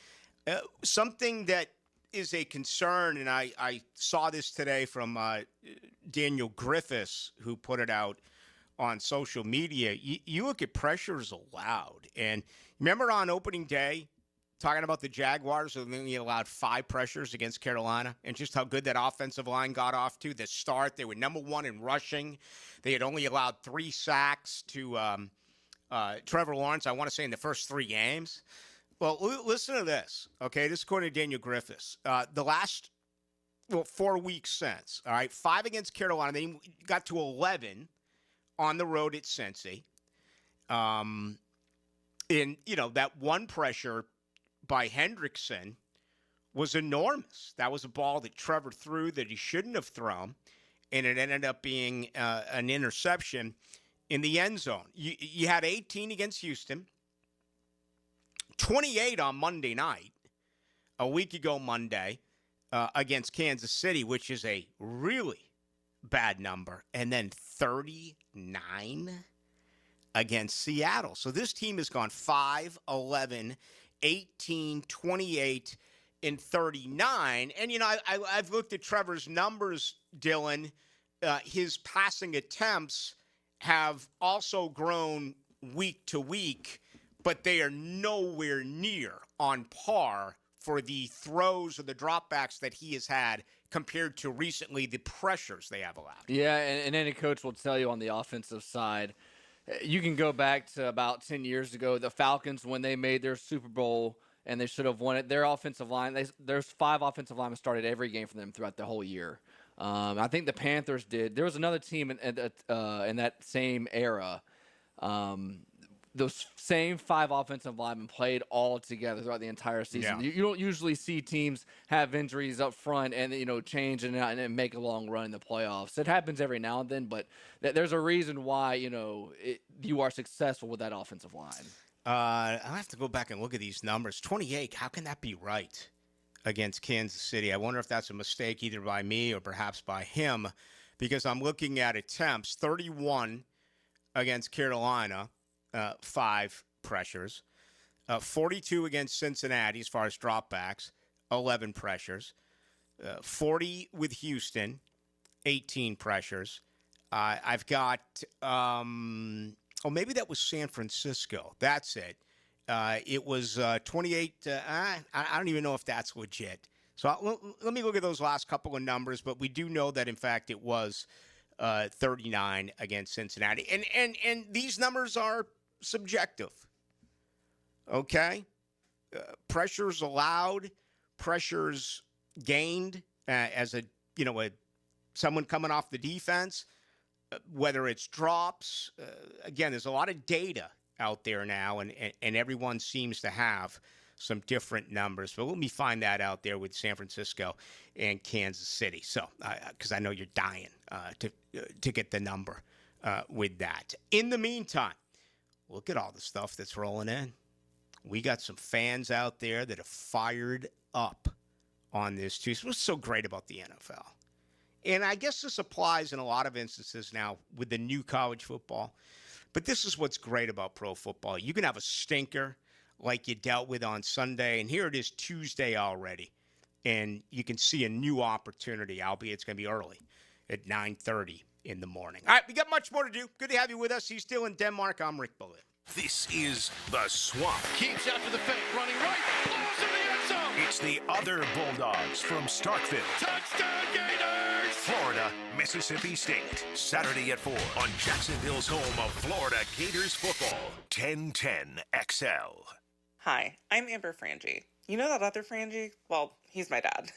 Something that is a concern, and I saw this today from Daniel Griffiths, who put it out on social media. You look at pressures allowed. And remember on opening day, talking about the Jaguars, who only allowed 5 pressures against Carolina, and just how good that offensive line got off to the start. They were number 1 in rushing. They had only allowed 3 sacks to Trevor Lawrence, I want to say, in the first 3 games. Well, listen to this, okay? This is according to Daniel Griffiths. The last 4 weeks since, all right, 5 against Carolina. They got to 11 on the road at Cincy. And, that one pressure by Hendrickson was enormous. That was a ball that Trevor threw that he shouldn't have thrown, and it ended up being an interception in the end zone. You had 18 against Houston, 28 on Monday night, a week ago Monday, against Kansas City, which is a really bad number, and then 39 against Seattle. So this team has gone 5, 11, 18, 28, and 39. And, I've looked at Trevor's numbers, Dylan. His passing attempts have also grown week to week, but they are nowhere near on par for the throws or the dropbacks that he has had compared to recently the pressures they have allowed.
Yeah, and any coach will tell you on the offensive side, you can go back to about 10 years ago, the Falcons, when they made their Super Bowl and they should have won it, their offensive line, there's 5 offensive linemen started every game for them throughout the whole year. I think the Panthers did. There was another team in that same era. Those same 5 offensive linemen played all together throughout the entire season.
Yeah.
You don't usually see teams have injuries up front and change and make a long run in the playoffs. It happens every now and then, but there's a reason why you are successful with that offensive line.
I'll have to go back and look at these numbers. 28. How can that be right against Kansas City? I wonder if that's a mistake either by me or perhaps by him, because I'm looking at attempts. 31 against Carolina. 5 pressures, 42 against Cincinnati as far as dropbacks, 11 pressures, 40 with Houston, 18 pressures. I've got, maybe that was San Francisco. That's it. It was 28. I don't even know if that's legit. So let me look at those last couple of numbers, but we do know that, in fact, it was 39 against Cincinnati. And these numbers are subjective. Okay? Pressures allowed, pressures gained as someone coming off the defense, whether it's drops. Again, there's a lot of data out there now, and everyone seems to have some different numbers. But let me find that out there with San Francisco and Kansas City. So, because I know you're dying to get the number with that. In the meantime, look at all the stuff that's rolling in. We got some fans out there that are fired up on this too. So what's so great about the NFL? And I guess this applies in a lot of instances now with the new college football. But this is what's great about pro football. You can have a stinker like you dealt with on Sunday, and here it is Tuesday already. And you can see a new opportunity, albeit it's going to be early at 9:30 in the morning. All right, we got much more to do. Good to have you with us. He's still in Denmark. I'm Rick Ballou.
This is The Swamp.
Keeps out to the fake, running right, blows in the end zone.
It's the other Bulldogs from Starkville.
Touchdown Gators!
Florida, Mississippi State. Saturday at 4 on Jacksonville's home of Florida Gators football. 1010 XL.
Hi, I'm Amber Frangie. You know that other Frangie? Well, he's my dad.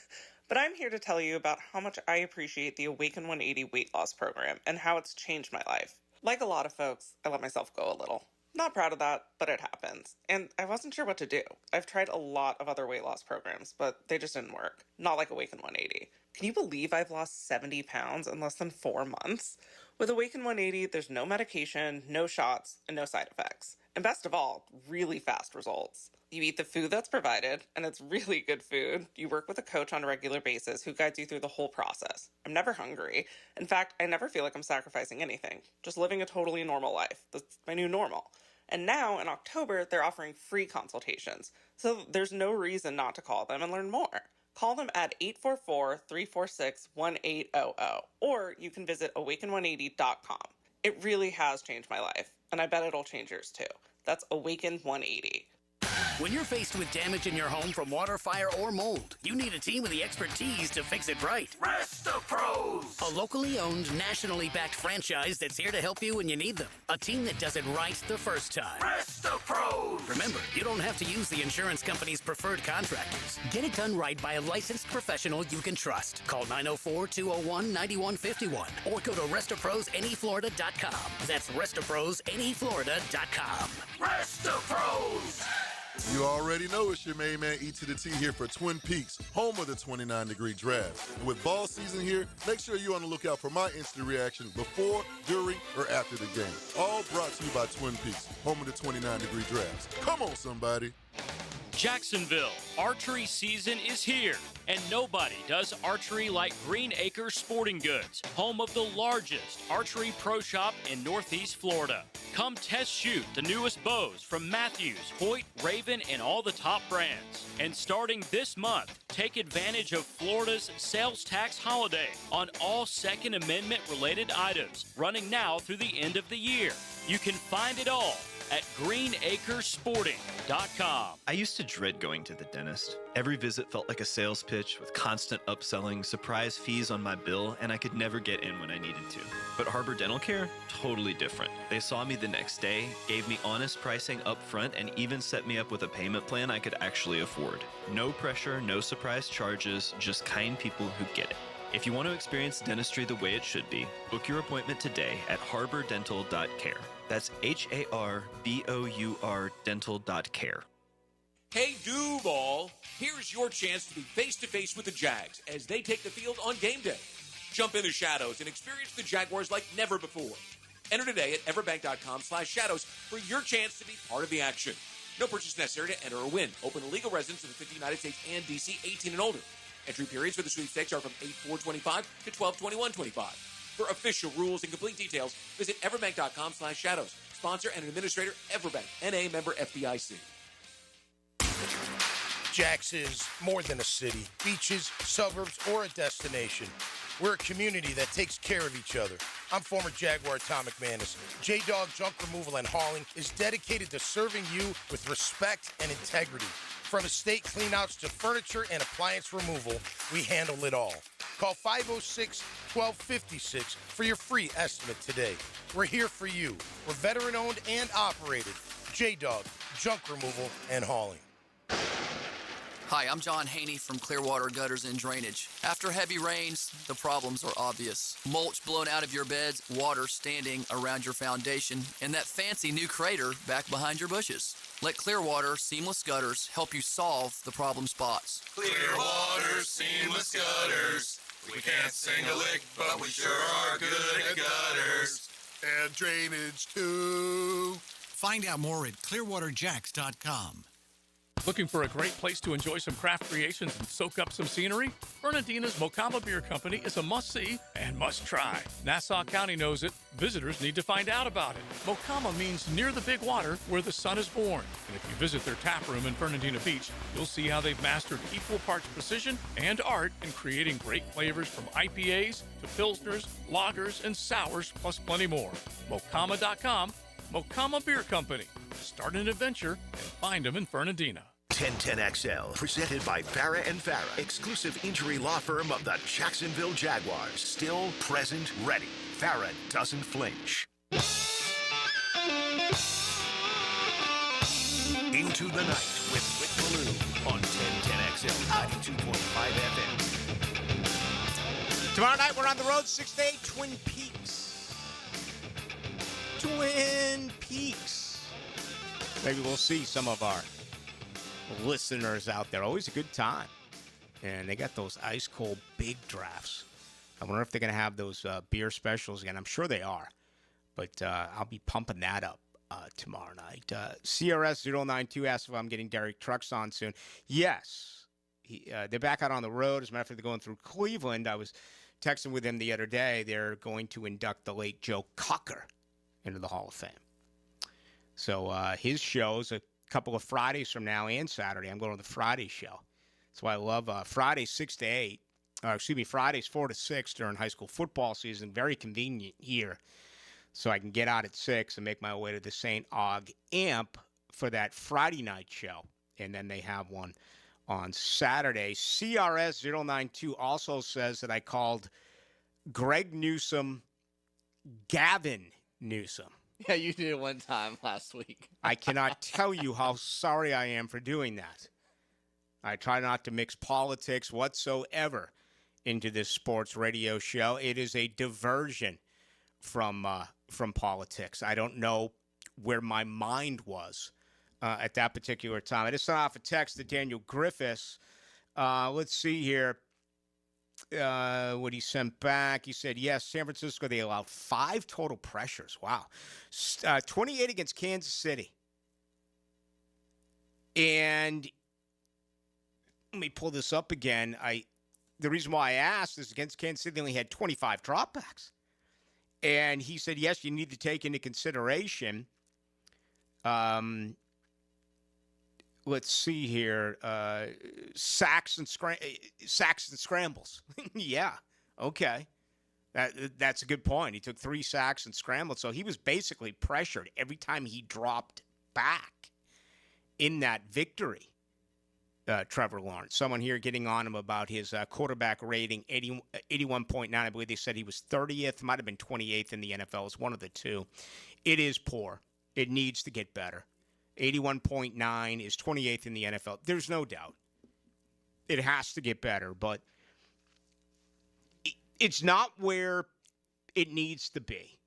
But I'm here to tell you about how much I appreciate the Awaken 180 weight loss program and how it's changed my life. Like a lot of folks, I let myself go a little. Not proud of that, but it happens. And I wasn't sure what to do. I've tried a lot of other weight loss programs, but they just didn't work. Not like Awaken 180. Can you believe I've lost 70 pounds in less than 4 months? With Awaken 180, there's no medication, no shots, and no side effects. And best of all, really fast results. You eat the food that's provided, and it's really good food. You work with a coach on a regular basis who guides you through the whole process. I'm never hungry. In fact, I never feel like I'm sacrificing anything. Just living a totally normal life. That's my new normal. And now, in October, they're offering free consultations. So there's no reason not to call them and learn more. Call them at 844-346-1800, or you can visit awaken180.com. It really has changed my life, and I bet it'll change yours too. That's Awaken 180.
When you're faced with damage in your home from water, fire, or mold, you need a team with the expertise to fix it right.
Resto Pros!
A locally owned, nationally backed franchise that's here to help you when you need them. A team that does it right the first time.
Resto Pros!
Remember, you don't have to use the insurance company's preferred contractors. Get it done right by a licensed professional you can trust. Call 904-201-9151 or go to RestoProsNEFlorida.com. That's RestoProsNEFlorida.com.
Resto Pros!
You already know it's your main man E to the T here for Twin Peaks, home of the 29-degree draft. And with ball season here, make sure you're on the lookout for my instant reaction before, during, or after the game. All brought to you by Twin Peaks, home of the 29-degree drafts. Come on, somebody.
Jacksonville, archery season is here, and nobody does archery like Green Acres Sporting Goods, home of the largest archery pro shop in Northeast Florida. Come test shoot the newest bows from Matthews, Hoyt, Raven, and all the top brands. And starting this month, take advantage of Florida's sales tax holiday on all Second Amendment related items, running now through the end of the year. You can find it all at greenacresporting.com.
I used to dread going to the dentist. Every visit felt like a sales pitch with constant upselling, surprise fees on my bill, and I could never get in when I needed to. But Harbor Dental Care? Totally different. They saw me the next day, gave me honest pricing up front, and even set me up with a payment plan I could actually afford. No pressure, no surprise charges, just kind people who get it. If you want to experience dentistry the way it should be, book your appointment today at harbordental.care. That's HARBOUR dental.care.
Hey, Duval, here's your chance to be face-to-face with the Jags as they take the field on game day. Jump in the shadows and experience the Jaguars like never before. Enter today at everbank.com/shadows for your chance to be part of the action. No purchase necessary to enter or win. Open to legal residents of the 50 United States and D.C., 18 and older. Entry periods for the sweepstakes are from 8/4/25 to 12/21/25. For official rules and complete details, visit everbank.com/shadows. Sponsor and administrator, Everbank, N.A. member FDIC.
Jax is more than a city, beaches, suburbs, or a destination. We're a community that takes care of each other. I'm former Jaguar Tom McManus. J-Dog Junk Removal and Hauling is dedicated to serving you with respect and integrity. From estate cleanouts to furniture and appliance removal, we handle it all. Call 506-1256 for your free estimate today. We're here for you. We're veteran-owned and operated. J-Dog Junk Removal and Hauling.
Hi, I'm John Haney from Clearwater Gutters and Drainage. After heavy rains, the problems are obvious. Mulch blown out of your beds, water standing around your foundation, and that fancy new crater back behind your bushes. Let Clearwater Seamless Gutters help you solve the problem spots.
Clearwater Seamless Gutters. We can't sing a lick, but we sure are good at gutters.
And drainage, too.
Find out more at clearwaterjacks.com.
Looking for a great place to enjoy some craft creations and soak up some scenery? Fernandina's Mocama Beer Company is a must-see and must-try. Nassau County knows it. Visitors need to find out about it. Mocama means near the big water where the sun is born. And if you visit their tap room in Fernandina Beach, you'll see how they've mastered equal parts precision and art in creating great flavors from IPAs to Pilsners, lagers, and sours, plus plenty more. Mocama.com, Mocama Beer Company. Start an adventure and find them in Fernandina.
1010XL, presented by Farah and Farah, exclusive injury law firm of the Jacksonville Jaguars. Still, present, ready. Farah doesn't flinch. Into the night with Rick Ballou on 1010XL 92.5 FM.
Tomorrow night, we're on the road, 6 to 8, Twin Peaks. Twin Peaks. Maybe we'll see some of our listeners out there. Always a good time. And they got those ice-cold big drafts. I wonder if they're going to have those beer specials again. I'm sure they are. But I'll be pumping that up tomorrow night. CRS092 asks if I'm getting Derek Trucks on soon. Yes. They're back out on the road. As a matter of fact, they're going through Cleveland. I was texting with him the other day. They're going to induct the late Joe Cocker into the Hall of Fame. So his show's a couple of Fridays from now and Saturday. I'm going to the Friday show. That's why I love Fridays 6 to 8. Fridays 4 to 6 during high school football season. Very convenient here. So I can get out at 6 and make my way to the St. Aug Amp for that Friday night show. And then they have one on Saturday. CRS092 also says that I called Greg Newsome Gavin Newsom.
Yeah, you did it one time last week.
I cannot tell you how sorry I am for doing that. I try not to mix politics whatsoever into this sports radio show. It is a diversion from politics. I don't know where my mind was at that particular time. I just sent off a text to Daniel Griffiths. Let's see here. What he sent back. He said, yes, San Francisco, they allowed 5 total pressures. Wow. 28 against Kansas City. And let me pull this up again. The reason why I asked is against Kansas City, they only had 25 dropbacks. And he said, yes, you need to take into consideration, let's see here, sacks and scrambles. Yeah, okay. That's a good point. He took 3 sacks and scrambled, so he was basically pressured every time he dropped back in that victory. Trevor Lawrence. Someone here getting on him about his quarterback rating, 81.9. I believe they said he was 30th, might have been 28th in the NFL. It's one of the two. It is poor. It needs to get better. 81.9 is 28th in the NFL. There's no doubt. It has to get better, but it's not where it needs to be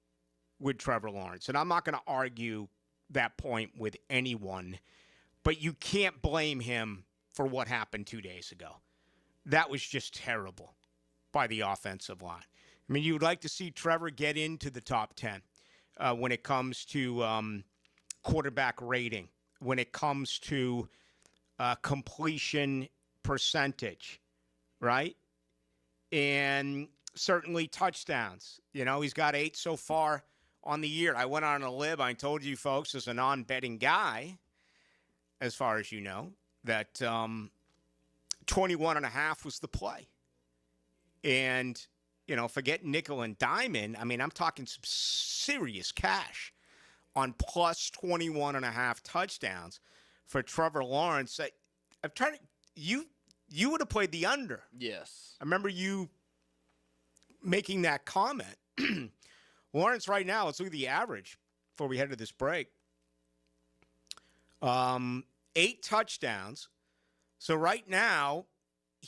with Trevor Lawrence. And I'm not going to argue that point with anyone, but you can't blame him for what happened 2 days ago. That was just terrible by the offensive line. I mean, you would like to see Trevor get into the top 10 when it comes to quarterback rating, when it comes to completion percentage, right? And certainly touchdowns. You know, he's got 8 so far on the year. I went on a lib. I told you folks, as a non-betting guy, as far as you know, that 21.5 was the play. And, you know, forget nickel and diamond. I mean, I'm talking some serious cash on plus 21.5 touchdowns for Trevor Lawrence. I'm trying to, you would have played the under.
Yes.
I remember you making that comment. Lawrence right now, let's look at the average before we head to this break. 8 touchdowns. So right now,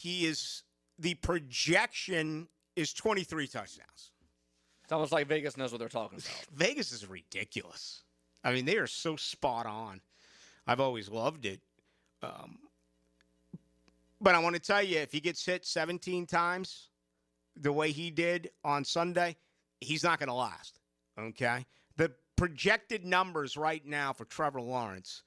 the projection is 23 touchdowns.
It's almost like Vegas knows what they're talking about.
Vegas is ridiculous. I mean, they are so spot on. I've always loved it. But I want to tell you, if he gets hit 17 times the way he did on Sunday, he's not going to last, okay? The projected numbers right now for Trevor Lawrence,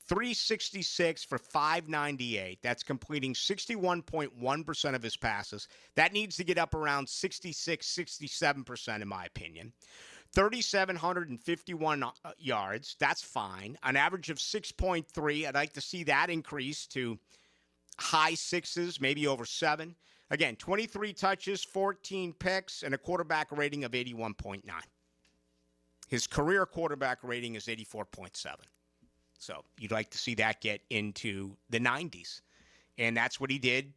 366 for 598. That's completing 61.1% of his passes. That needs to get up around 66, 67% in my opinion. 3,751 yards. That's fine. An average of 6.3. I'd like to see that increase to high 6s, maybe over 7. Again, 23 touches, 14 picks, and a quarterback rating of 81.9. His career quarterback rating is 84.7. So you'd like to see that get into the 90s. And that's what he did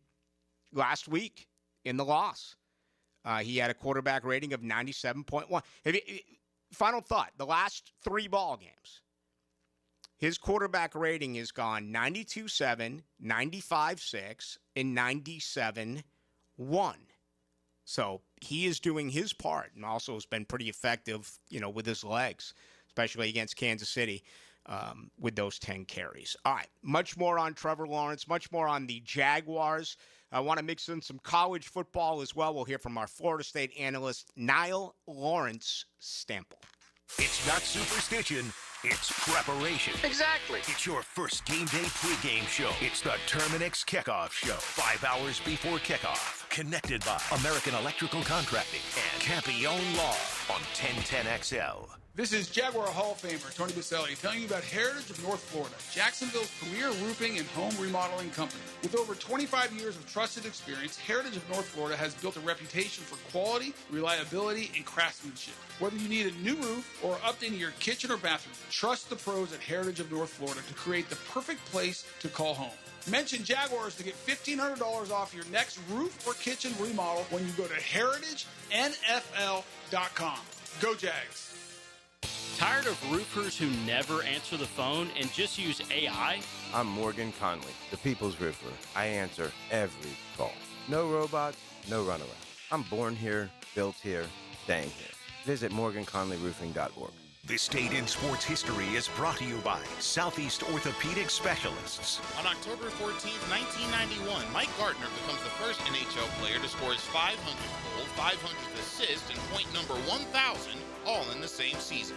last week in the loss. He had a quarterback rating of 97.1. Final thought, the last 3 ball games, his quarterback rating has gone 92.7, 95.6, and 97.1. So he is doing his part and also has been pretty effective, you know, with his legs, especially against Kansas City. with those 10 carries. All right, much more on Trevor Lawrence, much more on the Jaguars. I want to mix in some college football as well. We'll hear from our Florida State analyst, Niall Lawrence Stample.
It's not superstition, it's preparation.
Exactly.
It's your first game day pregame show. It's the Terminix Kickoff Show. 5 hours before kickoff. Connected by American Electrical Contracting and Campione Law on 1010XL.
This is Jaguar Hall of Famer Tony Baselli telling you about Heritage of North Florida, Jacksonville's premier roofing and home remodeling company. With over 25 years of trusted experience, Heritage of North Florida has built a reputation for quality, reliability, and craftsmanship. Whether you need a new roof or updating your kitchen or bathroom, trust the pros at Heritage of North Florida to create the perfect place to call home. Mention Jaguars to get $1,500 off your next roof or kitchen remodel when you go to heritagenfl.com. Go Jags!
Tired of roofers who never answer the phone and just use AI?
I'm Morgan Conley, the People's Roofer. I answer every call. No robots, no runaround. I'm born here, built here, staying here. Visit MorganConleyRoofing.org.
This date in sports history is brought to you by Southeast Orthopedic Specialists.
On October 14th, 1991, Mike Gardner becomes the first NHL player to score his 500th goal, 500th assist, and point number 1,000, all in the same season.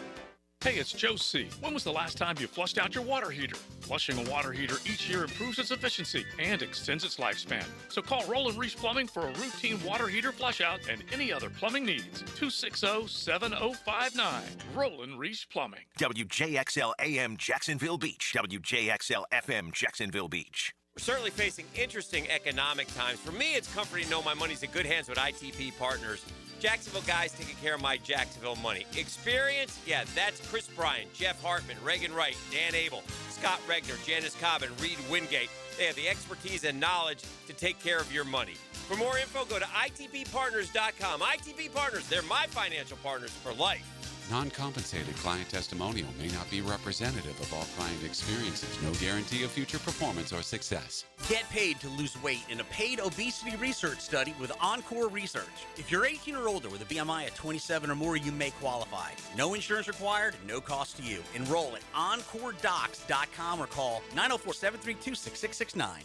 Hey, it's Joe C. When was the last time you flushed out your water heater? Flushing a water heater each year improves its efficiency and extends its lifespan. So call Roland Reese Plumbing for a routine water heater flush out and any other plumbing needs. 260-7059. Roland Reese Plumbing.
WJXL AM Jacksonville Beach. WJXL FM Jacksonville Beach.
We're certainly facing interesting economic times. For me, it's comforting to know my money's in good hands with ITP Partners. Jacksonville guys taking care of my Jacksonville money. Experience? Yeah, that's Chris Bryan, Jeff Hartman, Reagan Wright, Dan Abel, Scott Regner, Janice Cobb, and Reed Wingate. They have the expertise and knowledge to take care of your money. For more info, go to itppartners.com. ITP Partners, they're my financial partners for life.
Non-compensated client testimonial may not be representative of all client experiences. No guarantee of future performance or success.
Get paid to lose weight in a paid obesity research study with Encore Research. If you're 18 or older with a BMI at 27 or more, you may qualify. No insurance required, no cost to you. Enroll at EncoreDocs.com or call 904-732-6669.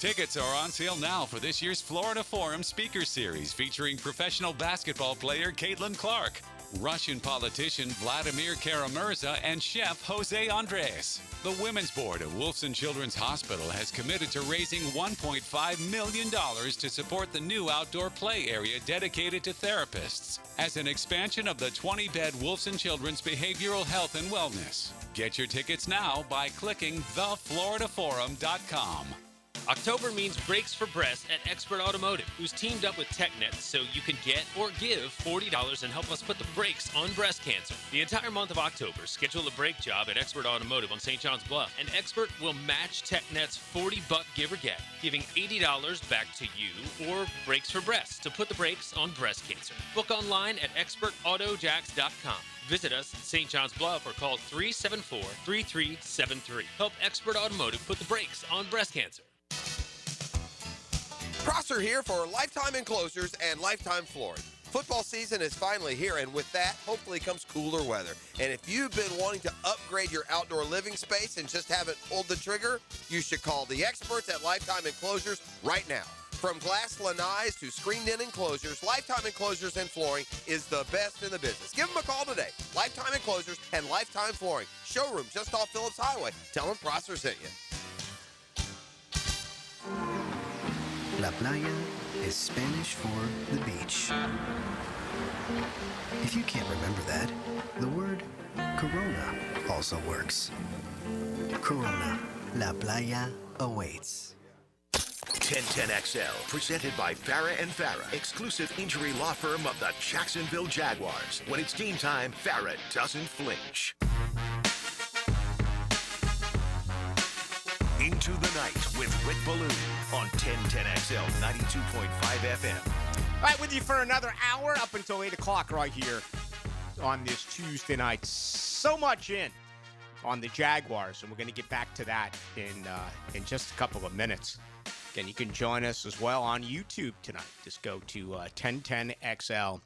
Tickets are on sale now for this year's Florida Forum Speaker Series featuring professional basketball player Caitlin Clark, Russian politician Vladimir Kara-Murza, and chef Jose Andres. The Women's Board of Wolfson Children's Hospital has committed to raising $1.5 million to support the new outdoor play area dedicated to therapists as an expansion of the 20-bed Wolfson Children's Behavioral Health and Wellness. Get your tickets now by clicking thefloridaforum.com.
October means brakes for breast at Expert Automotive, who's teamed up with TechNet so you can get or give $40 and help us put the brakes on breast cancer. The entire month of October, schedule a brake job at Expert Automotive on St. John's Bluff, and Expert will match TechNet's $40 give or get, giving $80 back to you or brakes for breast to put the brakes on breast cancer. Book online at expertautojacks.com. Visit us at St. John's Bluff or call 374-3373. Help Expert Automotive put the brakes on breast cancer.
Prosser here for Lifetime Enclosures and Lifetime Flooring. Football season is finally here, and with that, hopefully comes cooler weather. And if you've been wanting to upgrade your outdoor living space and just haven't pulled the trigger, you should call the experts at Lifetime Enclosures right now. From glass lanais to screened-in enclosures, Lifetime Enclosures and Flooring is the best in the business. Give them a call today. Lifetime Enclosures and Lifetime Flooring. Showroom just off Phillips Highway. Tell them Prosser sent you.
La playa is Spanish for the beach. If you can't remember that, the word Corona also works. Corona, La Playa awaits.
1010XL, presented by Farah and Farah, exclusive injury law firm of the Jacksonville Jaguars. When it's game time, Farah doesn't flinch. Into the Night with Rick Ballou on 1010XL 92.5 FM.
All right, with you for another hour up until 8 o'clock right here on this Tuesday night. So much in on the Jaguars, and we're going to get back to that in just a couple of minutes. Again, you can join us as well on YouTube tonight. Just go to 1010XL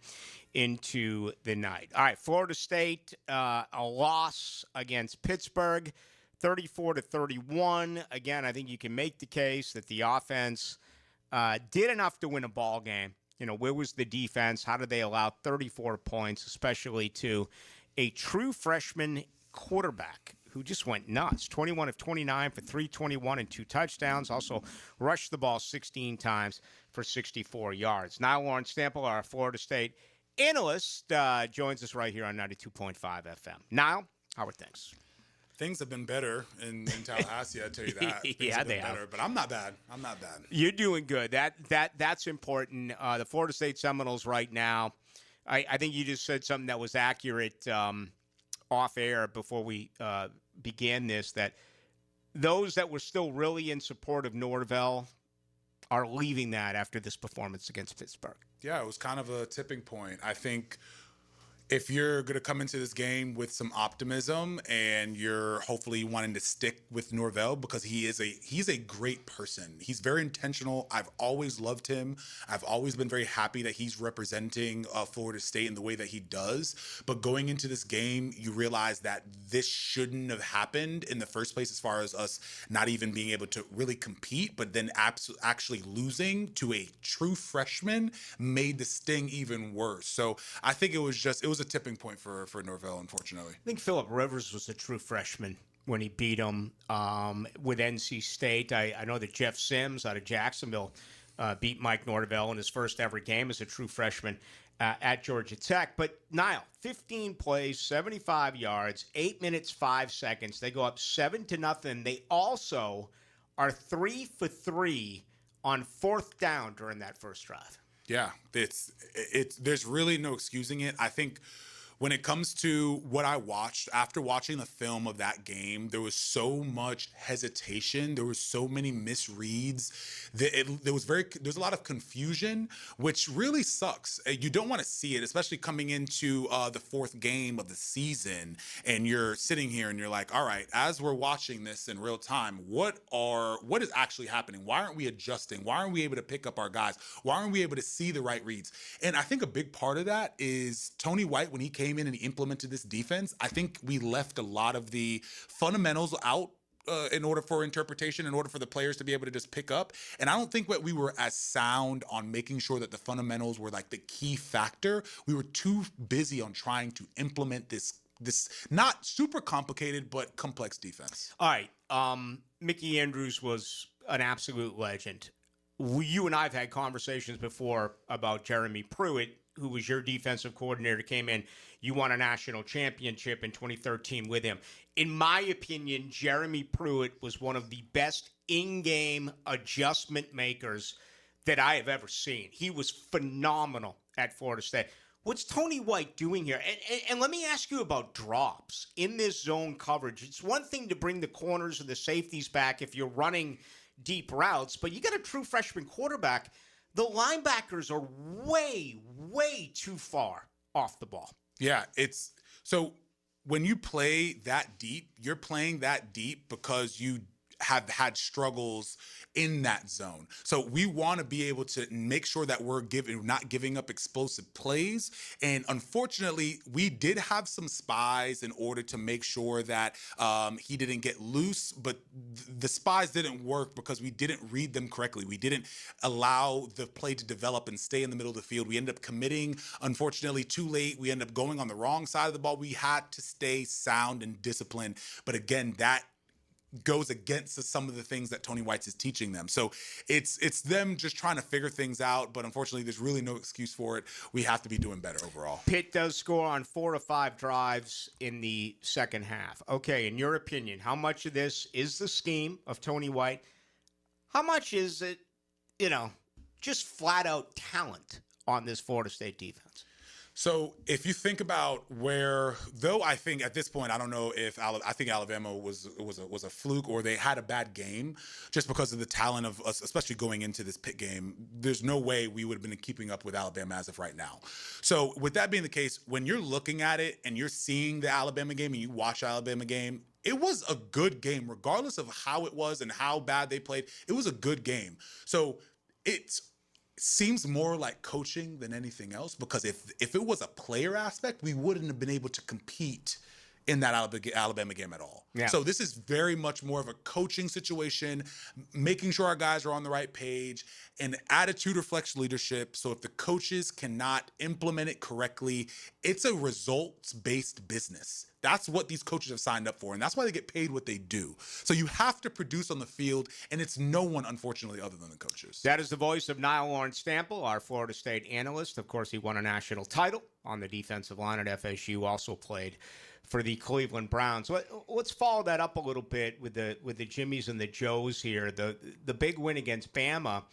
into the night. All right, Florida State, a loss against Pittsburgh, 34-31. Again, I think you can make the case that the offense did enough to win a ball game. Where was the defense? How did they allow 34 points, especially to a true freshman quarterback who just went nuts? 21 of 29 for 321 and 2 touchdowns. Also rushed the ball 16 times for 64 yards. Now Lawrence Stample, our Florida State analyst, joins us right here on 92.5 FM. Niall, how are things?
Things have been better in Tallahassee, I tell you that.
Yeah, they have.
Better, but I'm not bad.
You're doing good. That's important. The Florida State Seminoles right now, I think you just said something that was accurate off air before we began this, that those that were still really in support of Norvell are leaving that after this performance against Pittsburgh.
Yeah, it was kind of a tipping point. I think if you're going to come into this game with some optimism and you're hopefully wanting to stick with Norvell because he's a great person. He's very intentional. I've always loved him. I've always been very happy that he's representing Florida State in the way that he does. But going into this game, you realize that this shouldn't have happened in the first place, as far as us not even being able to really compete, but then actually losing to a true freshman made the sting even worse. So I think it was a tipping point for Norvell, unfortunately.
I think Phillip Rivers was a true freshman when he beat him with NC State. I know that Jeff Sims out of Jacksonville beat Mike Norvell in his first ever game as a true freshman at Georgia Tech. But Niall, 15 plays, 75 yards, 8 minutes, 5 seconds. They go up 7-0. They also are 3 for 3 on fourth down during that first drive.
Yeah, it's there's really no excusing it. I think when it comes to what I watched, after watching the film of that game, there was so much hesitation. There was so many misreads. There's a lot of confusion, which really sucks. You don't want to see it, especially coming into the fourth game of the season, and you're sitting here and you're like, all right, as we're watching this in real time, what is actually happening? Why aren't we adjusting? Why aren't we able to pick up our guys? Why aren't we able to see the right reads? And I think a big part of that is Tony White, when he came in and he implemented this defense, I think we left a lot of the fundamentals out in order for interpretation, in order for the players to be able to just pick up. And I don't think that we were as sound on making sure that the fundamentals were like the key factor. We were too busy on trying to implement this not super complicated, but complex defense.
All right. Mickey Andrews was an absolute legend. You and I have had conversations before about Jeremy Pruitt, who was your defensive coordinator, came in. You won a national championship in 2013 with him. In my opinion, Jeremy Pruitt was one of the best in-game adjustment makers that I have ever seen. He was phenomenal at Florida State. What's Tony White doing here? And let me ask you about drops in this zone coverage. It's one thing to bring the corners and the safeties back if you're running deep routes, but you got a true freshman quarterback. The linebackers are way, way too far off the ball.
Yeah, so when you play that deep, you're playing that deep because you have had struggles in that zone. So we want to be able to make sure that we're not giving up explosive plays. And unfortunately, we did have some spies in order to make sure that he didn't get loose, but the spies didn't work because we didn't read them correctly. We didn't allow the play to develop and stay in the middle of the field. We ended up committing, unfortunately, too late. We ended up going on the wrong side of the ball. We had to stay sound and disciplined. But again, that goes against some of the things that Tony White is teaching them. So it's them just trying to figure things out, but unfortunately there's really no excuse for it. We have to be doing better overall.
Pitt does score on 4 of 5 drives in the second half. Okay, in your opinion, how much of this is the scheme of Tony White? How much is it, just flat out talent on this Florida State defense?
So if you think about I think at this point, I don't know if I think Alabama was a fluke or they had a bad game just because of the talent of us, especially going into this Pitt game. There's no way we would have been keeping up with Alabama as of right now. So with that being the case, when you're looking at it and you're seeing the Alabama game and you watch Alabama game, it was a good game, regardless of how it was and how bad they played. It was a good game. So it's seems more like coaching than anything else, because if it was a player aspect, we wouldn't have been able to compete in that Alabama game at all.
Yeah.
So this is very much more of a coaching situation, making sure our guys are on the right page, and attitude reflects leadership. So if the coaches cannot implement it correctly, it's a results-based business. That's what these coaches have signed up for, and that's why they get paid what they do. So you have to produce on the field, and it's no one, unfortunately, other than the coaches.
That is the voice of Niall Lawrence Stample, our Florida State analyst. Of course, he won a national title on the defensive line at FSU, also played for the Cleveland Browns. Let's follow that up a little bit with the Jimmies and the Joes here. The big win against Bama,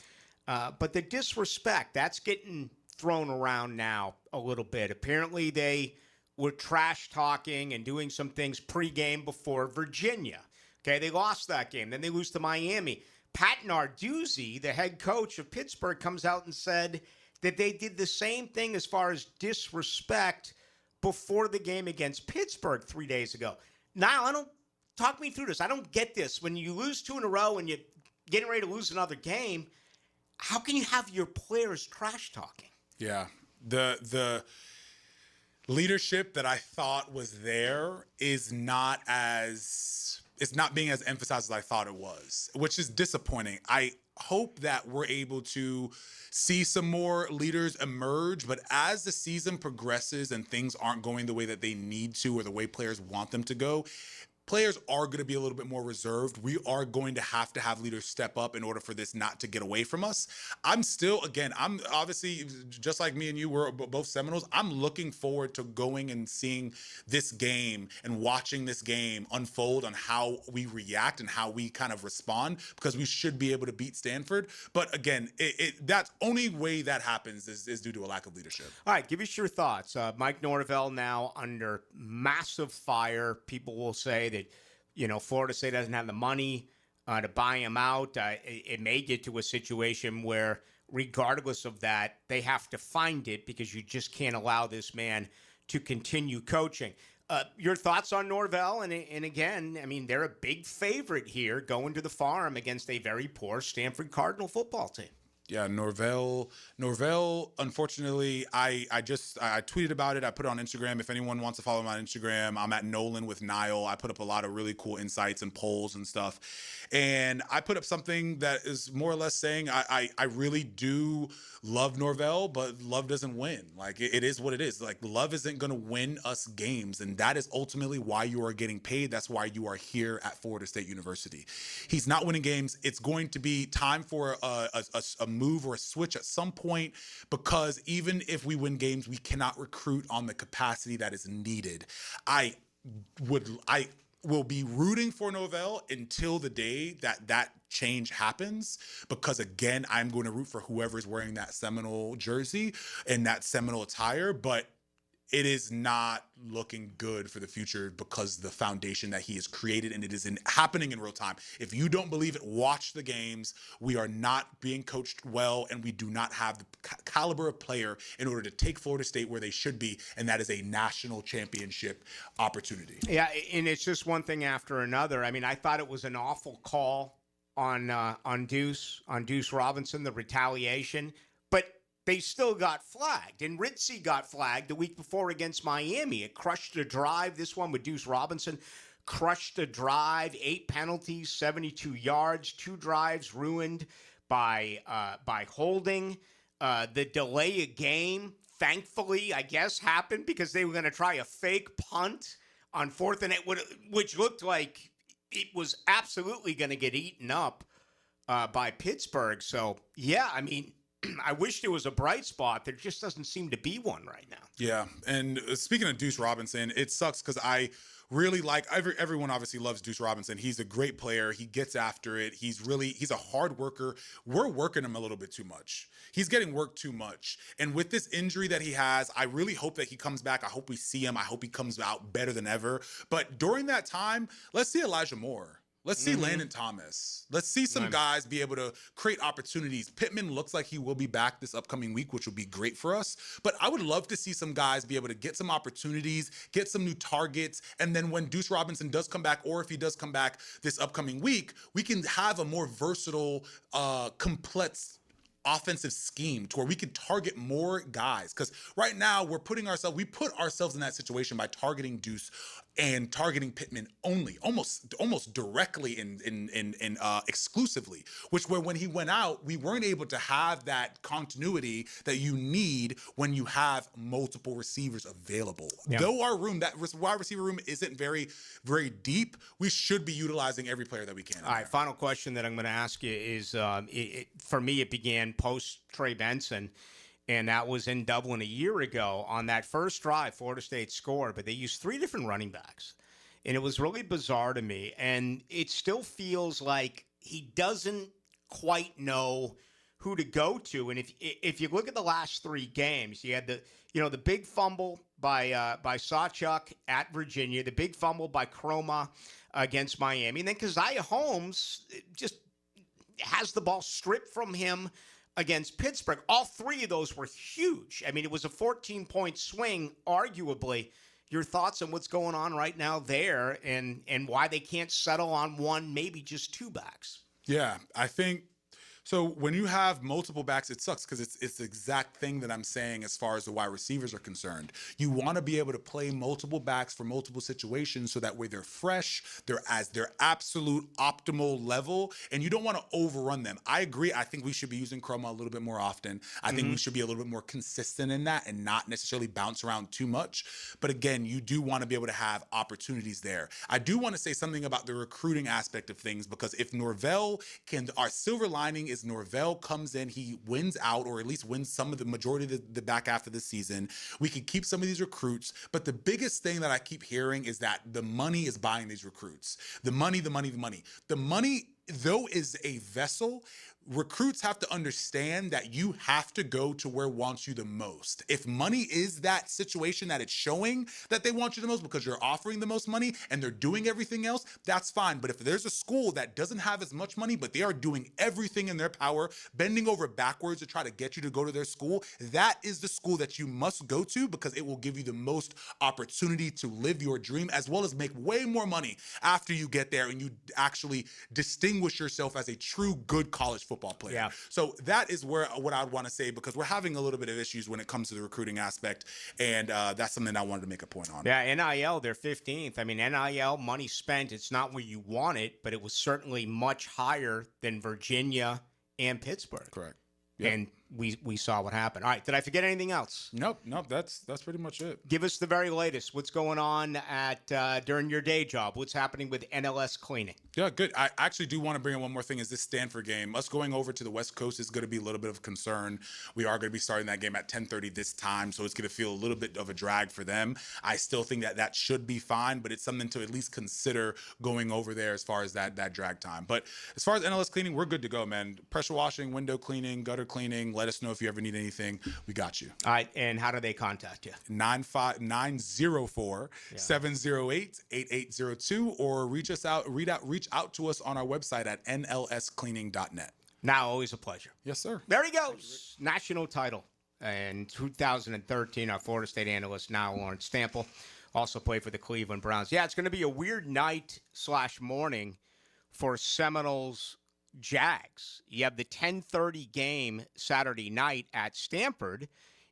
but the disrespect, that's getting thrown around now a little bit. Apparently they were trash talking and doing some things pregame before Virginia. Okay, they lost that game. Then they lose to Miami. Pat Narduzzi, the head coach of Pittsburgh, comes out and said that they did the same thing as far as disrespect before the game against Pittsburgh 3 days ago. Now, talk me through this. I don't get this. When you lose 2 in a row and you're getting ready to lose another game, how can you have your players trash talking?
Yeah. The leadership that I thought was there is not being as emphasized as I thought it was, which is disappointing. I hope that we're able to see some more leaders emerge, but as the season progresses and things aren't going the way that they need to or the way players want them to go, players are going to be a little bit more reserved. We are going to have leaders step up in order for this not to get away from us. I'm obviously, just like me and you, we're both Seminoles. I'm looking forward to going and seeing this game and watching this game unfold on how we react and how we kind of respond, because we should be able to beat Stanford. But again, that's only way that happens is due to a lack of leadership.
All right, give us your thoughts. Mike Norvell now under massive fire. People will say that, Florida State doesn't have the money to buy him out. It may get to a situation where, regardless of that, they have to find it, because you just can't allow this man to continue coaching. Your thoughts on Norvell? And again, I mean, they're a big favorite here going to the Farm against a very poor Stanford Cardinal football team.
Yeah, Norvell, unfortunately, I tweeted about it. I put it on Instagram. If anyone wants to follow me on Instagram, I'm at Nolan with Niall. I put up a lot of really cool insights and polls and stuff. And I put up something that is more or less saying I really do love Norvell, but love doesn't win. Like, it is what it is. Like, love isn't going to win us games. And that is ultimately why you are getting paid. That's why you are here at Florida State University. He's not winning games. It's going to be time for a move or a switch at some point, because even if we win games, we cannot recruit on the capacity that is needed. I will be rooting for Norvell until the day that change happens, because again, I'm going to root for whoever is wearing that Seminole jersey and that Seminole attire, but it is not looking good for the future because the foundation that he has created, and it is happening in real time. If you don't believe it, watch the games. We are not being coached well, and we do not have the caliber of player in order to take Florida State where they should be, and that is a national championship opportunity.
Yeah, and it's just one thing after another. I mean, I thought it was an awful call on Deuce Robinson, the retaliation, but they still got flagged. And Ritzy got flagged the week before against Miami. It crushed the drive. This one with Deuce Robinson crushed the drive. 8 penalties, 72 yards, 2 drives ruined by holding. The delay of game, thankfully, I guess, happened because they were going to try a fake punt on 4th and 8, which looked like it was absolutely going to get eaten up by Pittsburgh. So, yeah, I mean, I wish there was a bright spot. There just doesn't seem to be one right now.
Yeah, and speaking of Deuce Robinson, it sucks because I really like everyone obviously loves Deuce Robinson. He's a great player. He gets after it. He's a hard worker. We're working him a little bit too much. He's getting worked too much. And with this injury that he has, I really hope that he comes back. I hope we see him. I hope he comes out better than ever. But during that time, let's see Elijah Moore. Let's see Landon Thomas. Let's see some guys be able to create opportunities. Pittman looks like he will be back this upcoming week, which will be great for us. But I would love to see some guys be able to get some opportunities, get some new targets, and then when Deuce Robinson does come back, or if he does come back this upcoming week, we can have a more versatile, complete offensive scheme to where we can target more guys. Because right now we put ourselves in that situation by targeting Deuce and targeting Pittman only, almost directly and exclusively, which where when he went out, we weren't able to have that continuity that you need when you have multiple receivers available.
Yeah.
Though our room, that wide receiver room, isn't very, very deep, we should be utilizing every player that we can.
All right, final question that I'm going to ask you is, for me, it began post Trey Benson, and that was in Dublin a year ago. On that first drive, Florida State scored, but they used 3 different running backs, and it was really bizarre to me. And it still feels like he doesn't quite know who to go to. And if you look at the last 3 games, you had the big fumble by Sawchuk at Virginia, the big fumble by Croma against Miami, and then Keziah Holmes just has the ball stripped from him against Pittsburgh. All 3 of those were huge. I mean, it was a 14-point swing, arguably. Your thoughts on what's going on right now there and why they can't settle on one, maybe just 2 backs?
Yeah, I think so. When you have multiple backs, it sucks because it's the exact thing that I'm saying as far as the wide receivers are concerned. You want to be able to play multiple backs for multiple situations so that way they're fresh, they're as their absolute optimal level, and you don't want to overrun them. I agree. I think we should be using Chroma a little bit more often. I think we should be a little bit more consistent in that and not necessarily bounce around too much. But again, you do want to be able to have opportunities there. I do want to say something about the recruiting aspect of things, because if Norvell our silver lining is Norvell comes in, he wins out, or at least wins some of the majority of the back half of the season. We can keep some of these recruits, but the biggest thing that I keep hearing is that the money is buying these recruits. The money, though, is a vessel. Recruits have to understand that you have to go to where wants you the most. If money is that situation that it's showing that they want you the most because you're offering the most money and they're doing everything else, that's fine. But if there's a school that doesn't have as much money, but they are doing everything in their power, bending over backwards to try to get you to go to their school, that is the school that you must go to, because it will give you the most opportunity to live your dream, as well as make way more money after you get there and you actually distinguish yourself as a true good college football player.
Yeah.
So that is what I would want to say, because we're having a little bit of issues when it comes to the recruiting aspect, and that's something I wanted to make a point on.
Yeah, NIL, they're 15th. I mean, NIL, money spent, it's not where you want it, but it was certainly much higher than Virginia and Pittsburgh.
Correct. Yep.
And we saw what happened. All right, did I forget anything else?
Nope, that's pretty much it.
Give us the very latest. What's going on at during your day job? What's happening with NLS cleaning?
Yeah, good. I actually do want to bring in one more thing, is this Stanford game. Us going over to the West Coast is going to be a little bit of concern. We are going to be starting that game at 10:30 this time, so it's going to feel a little bit of a drag for them. I still think that should be fine, but it's something to at least consider going over there as far as that drag time. But as far as NLS cleaning, we're good to go, man. Pressure washing, window cleaning, gutter cleaning. Let us know if you ever need anything. We got you.
All right, and how do they contact you?
904-708-8802, or reach out to us on our website at nlscleaning.net.
Now, always a pleasure.
Yes, sir.
There he goes. National title in 2013. Our Florida State analyst now, Lawrence Stample, also played for the Cleveland Browns. Yeah, it's going to be a weird night/morning for Seminoles Jags. You have the 10:30 game Saturday night at Stanford,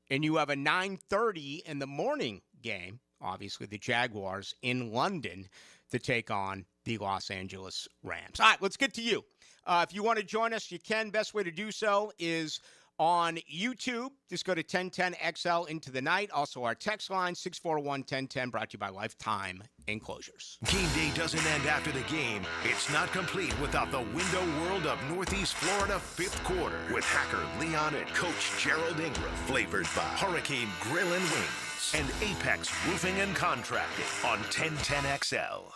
and you have a 9:30 in the morning game, obviously the Jaguars in London, to take on the Los Angeles Rams. All right, let's get to you. If you want to join us, you can. Best way to do so is on YouTube. Just go to 1010XL into the night. Also, our text line, 641-1010, brought to you by Lifetime Enclosures.
Game day doesn't end after the game. It's not complete without the window world of Northeast Florida fifth quarter with hacker Leon and Coach Gerald Ingram. Flavored by Hurricane Grill and Wings and Apex Roofing and Contracting on 1010XL.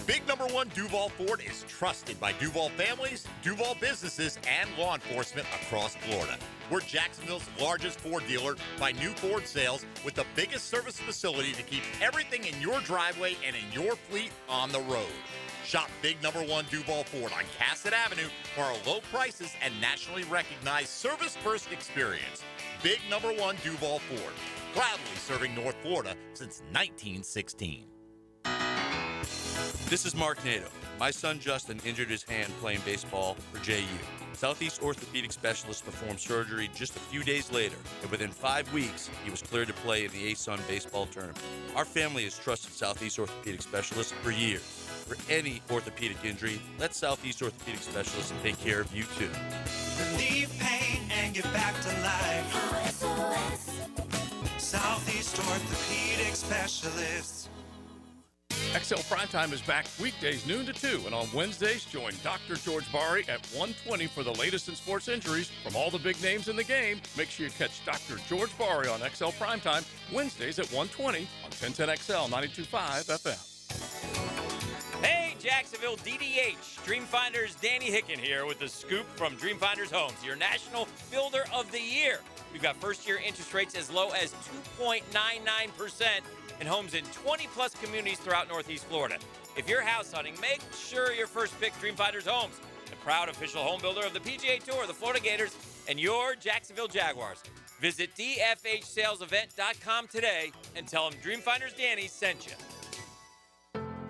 Big number 1 Duval Ford is trusted by Duval families, Duval businesses, and law enforcement across Florida. We're Jacksonville's largest Ford dealer by new Ford sales, with the biggest service facility to keep everything in your driveway and in your fleet on the road. Shop Big number 1 Duval Ford on Cassett Avenue for our low prices and nationally recognized service-first experience. Big number 1 Duval Ford, proudly serving North Florida since 1916.
This is Mark Nato. My son Justin injured his hand playing baseball for JU. Southeast Orthopedic Specialist performed surgery just a few days later, and within 5 weeks, he was cleared to play in the ASUN baseball tournament. Our family has trusted Southeast Orthopedic Specialist for years. For any orthopedic injury, let Southeast Orthopedic Specialist take care of you too.
Relieve pain and get back to life. Southeast Orthopedic Specialists.
XL Primetime is back weekdays noon to 2, and on Wednesdays, join Dr. George Bari at 1:20 for the latest in sports injuries from all the big names in the game. Make sure you catch Dr. George Bari on XL Primetime Wednesdays at 1:20 on 1010XL 92.5 FM.
Hey, Jacksonville DDH. Dreamfinders Danny Hicken here with the scoop from Dreamfinders Homes, your national builder of the year. We've got first-year interest rates as low as 2.99% and homes in 20-plus communities throughout Northeast Florida. If you're house hunting, make sure your first pick Dreamfinders Homes, the proud official home builder of the PGA Tour, the Florida Gators, and your Jacksonville Jaguars. Visit dfhsalesevent.com today and tell them Dreamfinders Danny sent you.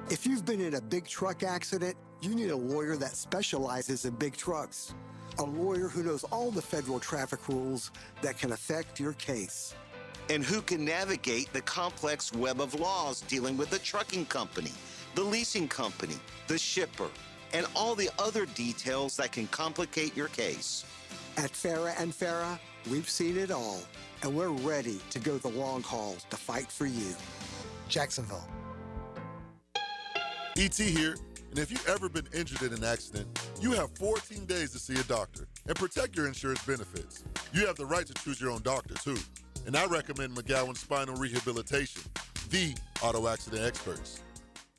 If you've been in a big truck accident, you need a lawyer that specializes in big trucks. A lawyer who knows all the federal traffic rules that can affect your case.
And who can navigate the complex web of laws dealing with the trucking company, the leasing company, the shipper, and all the other details that can complicate your case.
At Farah & Farah, we've seen it all, and we're ready to go the long haul to fight for you. Jacksonville.
E.T. here, and if you've ever been injured in an accident, you have 14 days to see a doctor and protect your insurance benefits. You have the right to choose your own doctor, too. And I recommend McGowan Spinal Rehabilitation, the auto accident experts.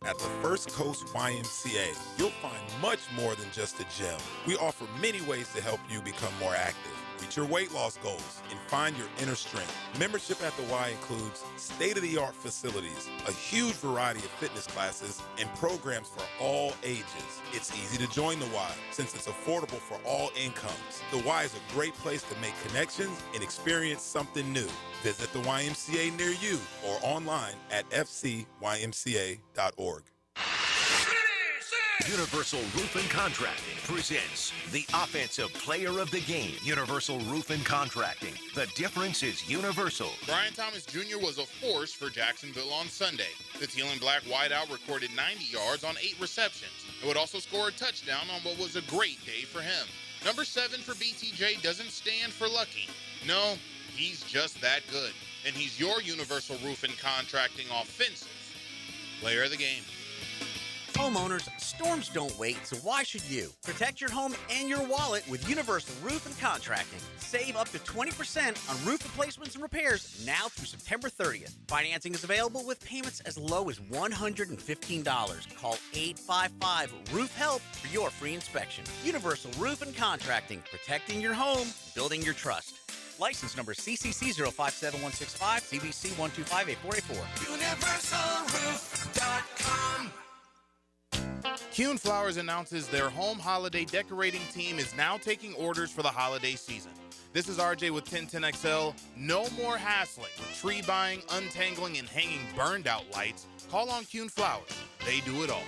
At the First Coast YMCA, you'll find much more than just a gym. We offer many ways to help you become more active, reach your weight loss goals, and find your inner strength. Membership at the Y includes state-of-the-art facilities, a huge variety of fitness classes, and programs for all ages. It's easy to join the Y since it's affordable for all incomes. The Y is a great place to make connections and experience something new. Visit the YMCA near you or online at fcymca.org.
Universal Roof and Contracting presents the Offensive Player of the Game. Universal Roof and Contracting. The difference is universal.
Brian Thomas Jr. was a force for Jacksonville on Sunday. The teal and black wideout recorded 90 yards on 8 receptions and would also score a touchdown on what was a great day for him. Number 7 for BTJ doesn't stand for lucky. No, he's just that good. And he's your Universal Roof and Contracting Offensive Player of the Game.
Homeowners, storms don't wait, so why should you? Protect your home and your wallet with Universal Roof and Contracting. Save up to 20% on roof replacements and repairs now through September 30th. Financing is available with payments as low as $115. Call 855-ROOF-HELP for your free inspection. Universal Roof and Contracting, protecting your home, building your trust. License number CCC 057165, CBC 1258484.
UniversalRoof.com.
Kuhn Flowers announces their home holiday decorating team is now taking orders for the holiday season. This is RJ with 1010XL. No more hassling with tree buying, untangling, and hanging burned out lights. Call on Kuhn Flowers. They do it all.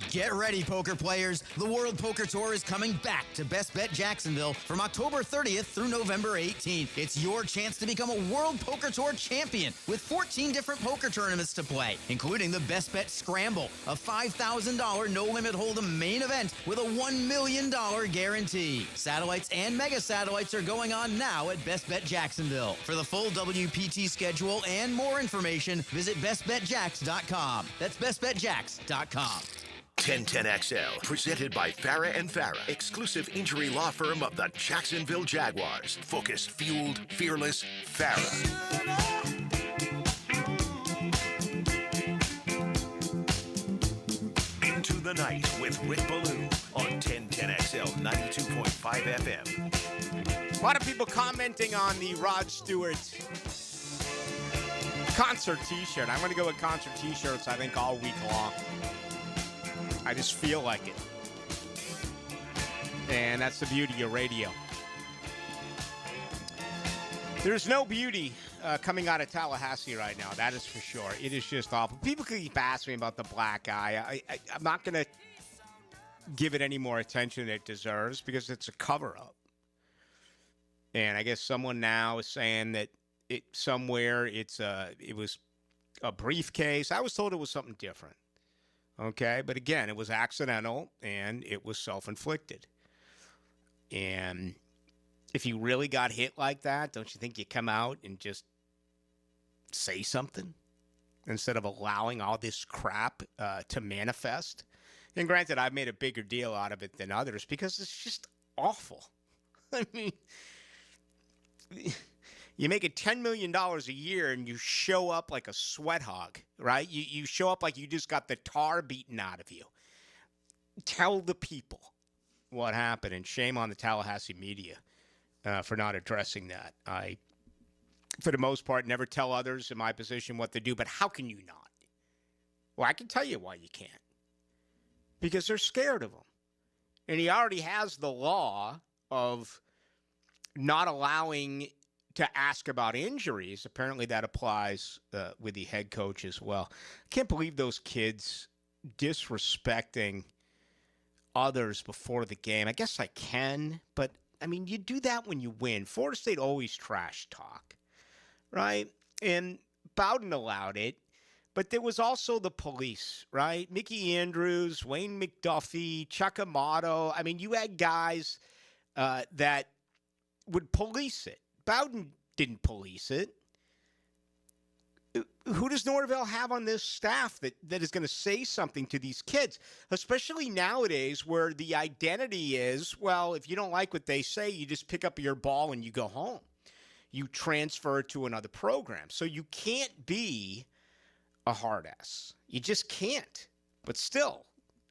Get ready, poker players. The World Poker Tour is coming back to Best Bet Jacksonville from October 30th through November 18th. It's your chance to become a World Poker Tour champion with 14 different poker tournaments to play, including the Best Bet Scramble, a $5,000 no-limit hold'em main event with a $1 million guarantee. Satellites and mega satellites are going on now at Best Bet Jacksonville. For the full WPT schedule and more information, visit bestbetjacks.com. That's bestbetjacks.com.
1010XL, presented by Farah & Farah, exclusive injury law firm of the Jacksonville Jaguars. Focused, fueled, fearless, Farah. Into the Night with Rick Ballou on 1010XL 92.5 FM.
A lot of people commenting on the Rod Stewart concert t-shirt. I'm going to go with concert t-shirts, I think, all week long. I just feel like it. And that's the beauty of radio. There's no beauty coming out of Tallahassee right now. That is for sure. It is just awful. People keep asking me about the black eye. I'm not going to give it any more attention than it deserves because it's a cover-up. And I guess someone now is saying that it was a briefcase. I was told it was something different. Okay, but again, it was accidental and it was self-inflicted. And if you really got hit like that, don't you think you come out and just say something instead of allowing all this crap to manifest? And granted, I've made a bigger deal out of it than others because it's just awful. I mean, you make it $10 million a year and you show up like a sweat hog, right? You show up like you just got the tar beaten out of you. Tell the people what happened, and shame on the Tallahassee media for not addressing that. I, for the most part, never tell others in my position what to do, but how can you not? Well, I can tell you why you can't. Because they're scared of him. And he already has the law of not allowing to ask about injuries. Apparently that applies with the head coach as well. I can't believe those kids disrespecting others before the game. I guess I can, but, I mean, you do that when you win. Florida State always trash talk, right? And Bowden allowed it. But there was also the police, right? Mickey Andrews, Wayne McDuffie, Chuck Amato. I mean, you had guys that would police it. Bowden didn't police it. Who does Norvell have on this staff that is going to say something to these kids? Especially nowadays where the identity is, well, if you don't like what they say, you just pick up your ball and you go home. You transfer to another program. So you can't be a hard ass. You just can't. But still,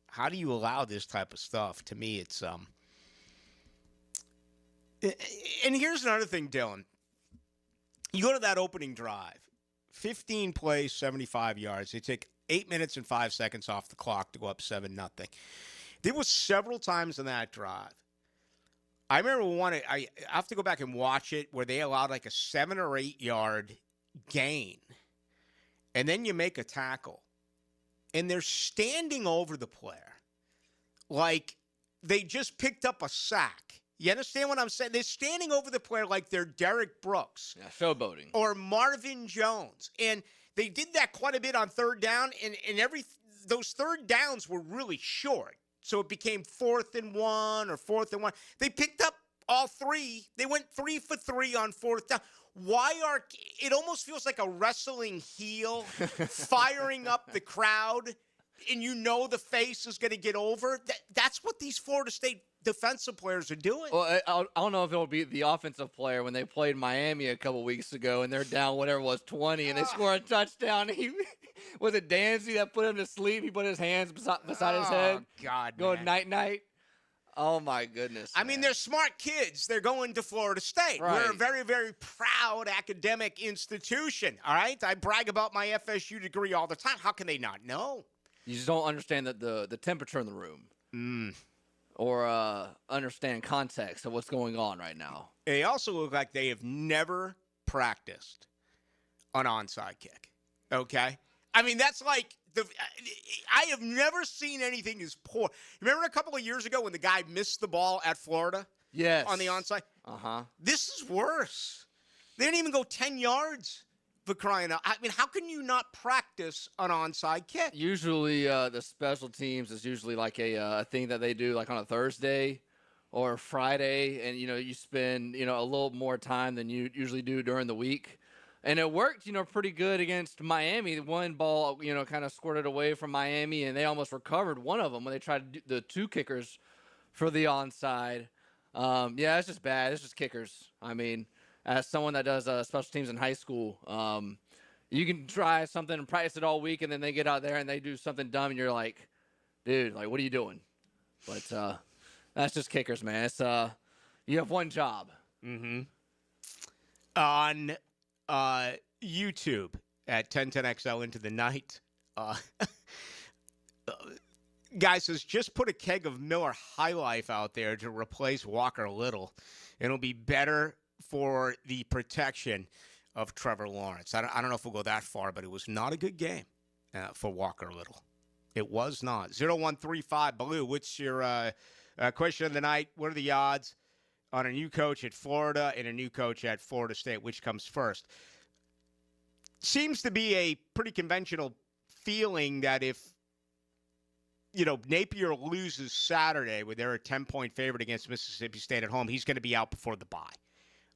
how do you allow this type of stuff? To me, it's and here's another thing, Dylan. You go to that opening drive, 15 plays, 75 yards. They take 8 minutes and 5 seconds off the clock to go up 7-0. There was several times in that drive. I remember I have to go back and watch it where they allowed like a 7 or 8 yard gain. And then you make a tackle, and they're standing over the player like they just picked up a sack. You understand what I'm saying? They're standing over the player like they're Derek Brooks.
Yeah, showboating.
Or Marvin Jones. And they did that quite a bit on third down, and those third downs were really short. So it became 4th and 1 or 4th and 1. They picked up all three. They went 3 for 3 on 4th down. It almost feels like a wrestling heel firing up the crowd, and you know the face is going to get over. That's what these Florida State defensive players are doing.
Well, I don't know if it'll be the offensive player when they played Miami a couple weeks ago, and they're down whatever it was, 20, and they score a touchdown. Was it Dancy that put him to sleep? He put his hands beside his head.
Oh, God,
going night-night. Oh, my goodness.
I mean, they're smart kids. They're going to Florida State.
Right.
We're a very, very proud academic institution, all right? I brag about my FSU degree all the time. How can they not know?
You just don't understand the temperature in the room. Or understand context of what's going on right now.
They also look like they have never practiced an onside kick, okay? I mean, that's like I have never seen anything as poor. Remember a couple of years ago when the guy missed the ball at Florida?
Yes.
On the onside?
Uh-huh.
This is worse. They didn't even go 10 yards for crying out. I mean, how can you not practice an onside kick?
Usually the special teams is usually like a thing that they do like on a Thursday or Friday, and, you spend, a little more time than you usually do during the week. And it worked, pretty good against Miami. One ball, kind of squirted away from Miami, and they almost recovered one of them when they tried to do the 2 kickers for the onside. Yeah, it's just bad. It's just kickers. I mean, as someone that does special teams in high school, you can try something and practice it all week, and then they get out there and they do something dumb, and you're like, dude, like, what are you doing? But that's just kickers, man. It's you have one job.
Mm-hmm. On YouTube at 1010XL Into the Night, guy says, just put a keg of Miller High Life out there to replace Walker Little. It'll be better for the protection of Trevor Lawrence. I don't know if we'll go that far, but it was not a good game for Walker Little. It was not. 0135 Ballou, what's your question of the night? What are the odds on a new coach at Florida and a new coach at Florida State? Which comes first? Seems to be a pretty conventional feeling that if, Napier loses Saturday where they're a 10-point favorite against Mississippi State at home, he's going to be out before the bye.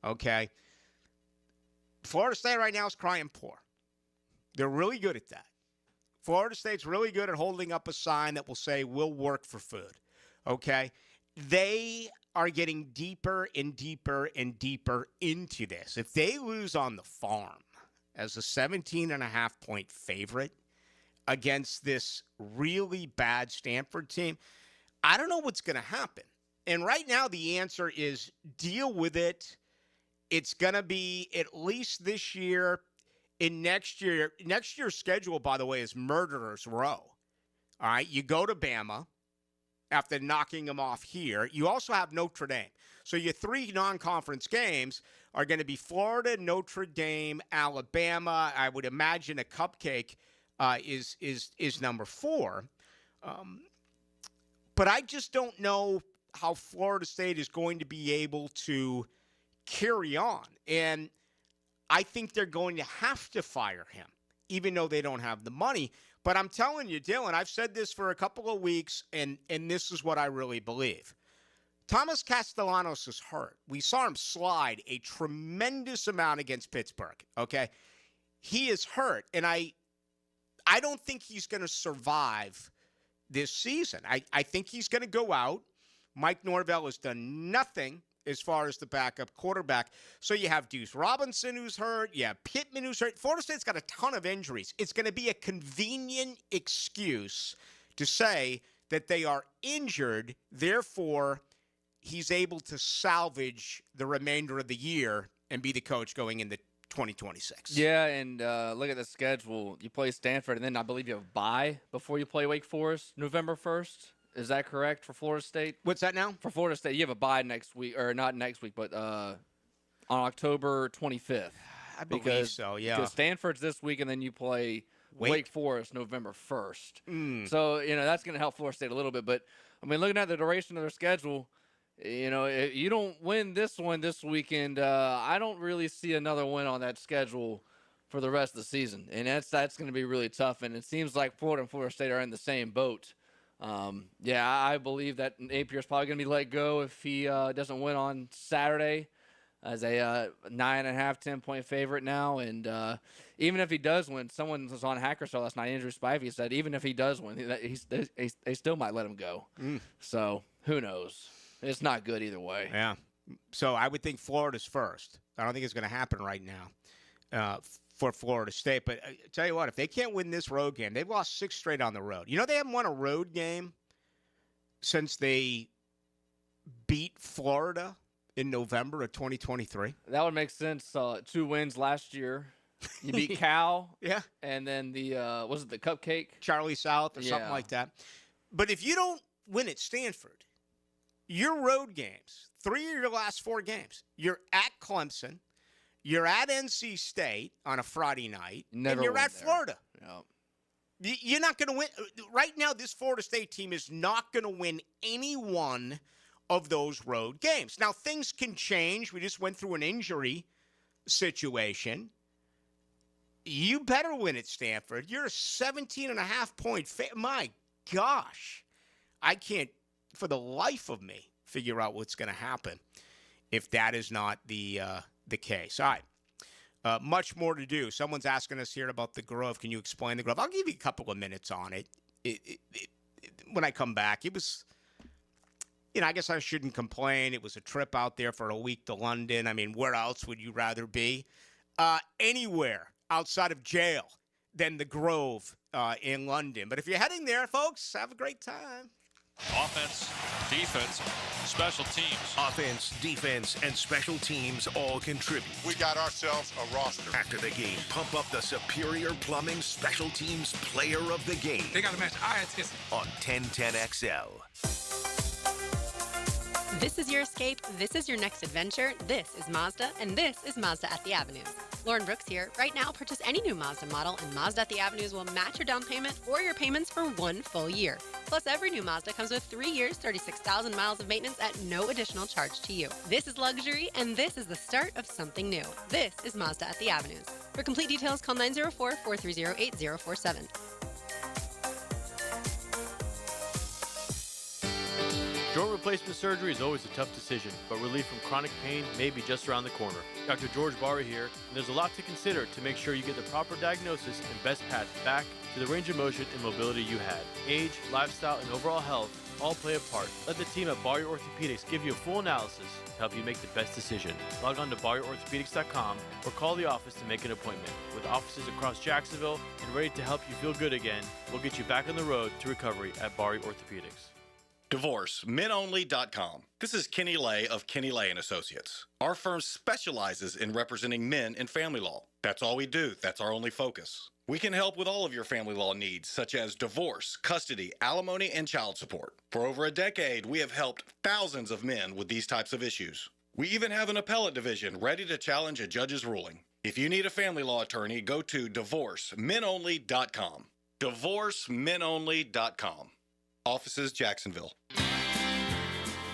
Okay? Florida State right now is crying poor. They're really good at that. Florida State's really good at holding up a sign that will say, we'll work for food. Okay? They are getting deeper and deeper and deeper into this. If they lose on the farm as a 17.5-point favorite against this really bad Stanford team, I don't know what's going to happen. And right now the answer is deal with it. It's going to be at least this year. In next year's schedule, by the way, is Murderers Row. All right, you go to Bama after knocking them off here. You also have Notre Dame. So your 3 non-conference games are going to be Florida, Notre Dame, Alabama. I would imagine a cupcake is number 4. But I just don't know how Florida State is going to be able to carry on. And I think they're going to have to fire him, even though they don't have the money. But I'm telling you, Dylan, I've said this for a couple of weeks, and this is what I really believe. Thomas Castellanos is hurt. We saw him slide a tremendous amount against Pittsburgh, okay? He is hurt, and I don't think he's going to survive this season. I think he's going to go out. Mike Norvell has done nothing as far as the backup quarterback. So you have Deuce Robinson who's hurt. You have Pittman who's hurt. Florida State's got a ton of injuries. It's going to be a convenient excuse to say that they are injured. Therefore, he's able to salvage the remainder of the year and be the coach going into 2026.
Yeah, and look at the schedule. You play Stanford, and then I believe you have a bye before you play Wake Forest, November 1st. Is that correct for Florida State?
What's that now?
For Florida State, you have a bye next week, or not next week, but on October 25th.
I believe so, yeah.
Because Stanford's this week, and then you play Wake Forest November 1st. So, that's going to help Florida State a little bit. But, looking at the duration of their schedule, if you don't win this one this weekend, I don't really see another win on that schedule for the rest of the season. And that's going to be really tough. And it seems like Florida and Florida State are in the same boat. I believe that Napier's probably going to be let go if he doesn't win on Saturday as a 9.5, 10-point favorite now. And even if he does win, someone was on Hacker Show last night, Andrew Spivey, said even if he does win, they still might let him go. So who knows? It's not good either way.
Yeah. So I would think Florida's first. I don't think it's going to happen right now for Florida State. But I tell you what, if they can't win this road game, they've lost 6 straight on the road. They haven't won a road game since they beat Florida in November of 2023.
That would make sense. 2 wins last year. You beat Cal.
Yeah.
And then was it the Cupcake?
Charlie South or something like that. But if you don't win at Stanford, your road games, 3 of your last 4 games, you're at Clemson, you're at NC State on a Friday night, and you're at Florida.
Yep.
You're not going to win. Right now, this Florida State team is not going to win any one of those road games. Now, things can change. We just went through an injury situation. You better win at Stanford. You're a 17.5-point favorite. My gosh. I can't, for the life of me, figure out what's going to happen if that is not the case. All right. Much more to do. Someone's asking us here about the Grove. Can you explain the Grove? I'll give you a couple of minutes on it. When I come back, it was, I guess I shouldn't complain. It was a trip out there for a week to London. Where else would you rather be? Anywhere outside of jail than the Grove in London. But if you're heading there, folks, have a great time.
Offense, defense, special teams.
Offense, defense, and special teams all contribute.
We got ourselves a roster.
After the game, pump up the Superior Plumbing Special Teams Player of the Game.
They got to match our artistic.
On 1010XL.
This is your escape. This is your next adventure. This is Mazda, and this is Mazda at the Avenue. Lauren Brooks here. Right now, purchase any new Mazda model, and Mazda at the Avenues will match your down payment or your payments for 1 full year. Plus, every new Mazda comes with 3 years, 36,000 miles of maintenance at no additional charge to you. This is luxury, and this is the start of something new. This is Mazda at the Avenues. For complete details, call 904-430-8047.
Joint replacement surgery is always a tough decision, but relief from chronic pain may be just around the corner. Dr. George Barra here, and there's a lot to consider to make sure you get the proper diagnosis and best path back to the range of motion and mobility you had. Age, lifestyle, and overall health all play a part. Let the team at Barra Orthopedics give you a full analysis to help you make the best decision. Log on to barriorthopedics.com or call the office to make an appointment. With offices across Jacksonville and ready to help you feel good again, we'll get you back on the road to recovery at Barra Orthopedics.
DivorceMenOnly.com. This is Kenny Lay of Kenny Lay & Associates. Our firm specializes in representing men in family law. That's all we do. That's our only focus. We can help with all of your family law needs, such as divorce, custody, alimony, and child support. For over a decade, we have helped thousands of men with these types of issues. We even have an appellate division ready to challenge a judge's ruling. If you need a family law attorney, go to DivorceMenOnly.com. DivorceMenOnly.com. Offices, Jacksonville.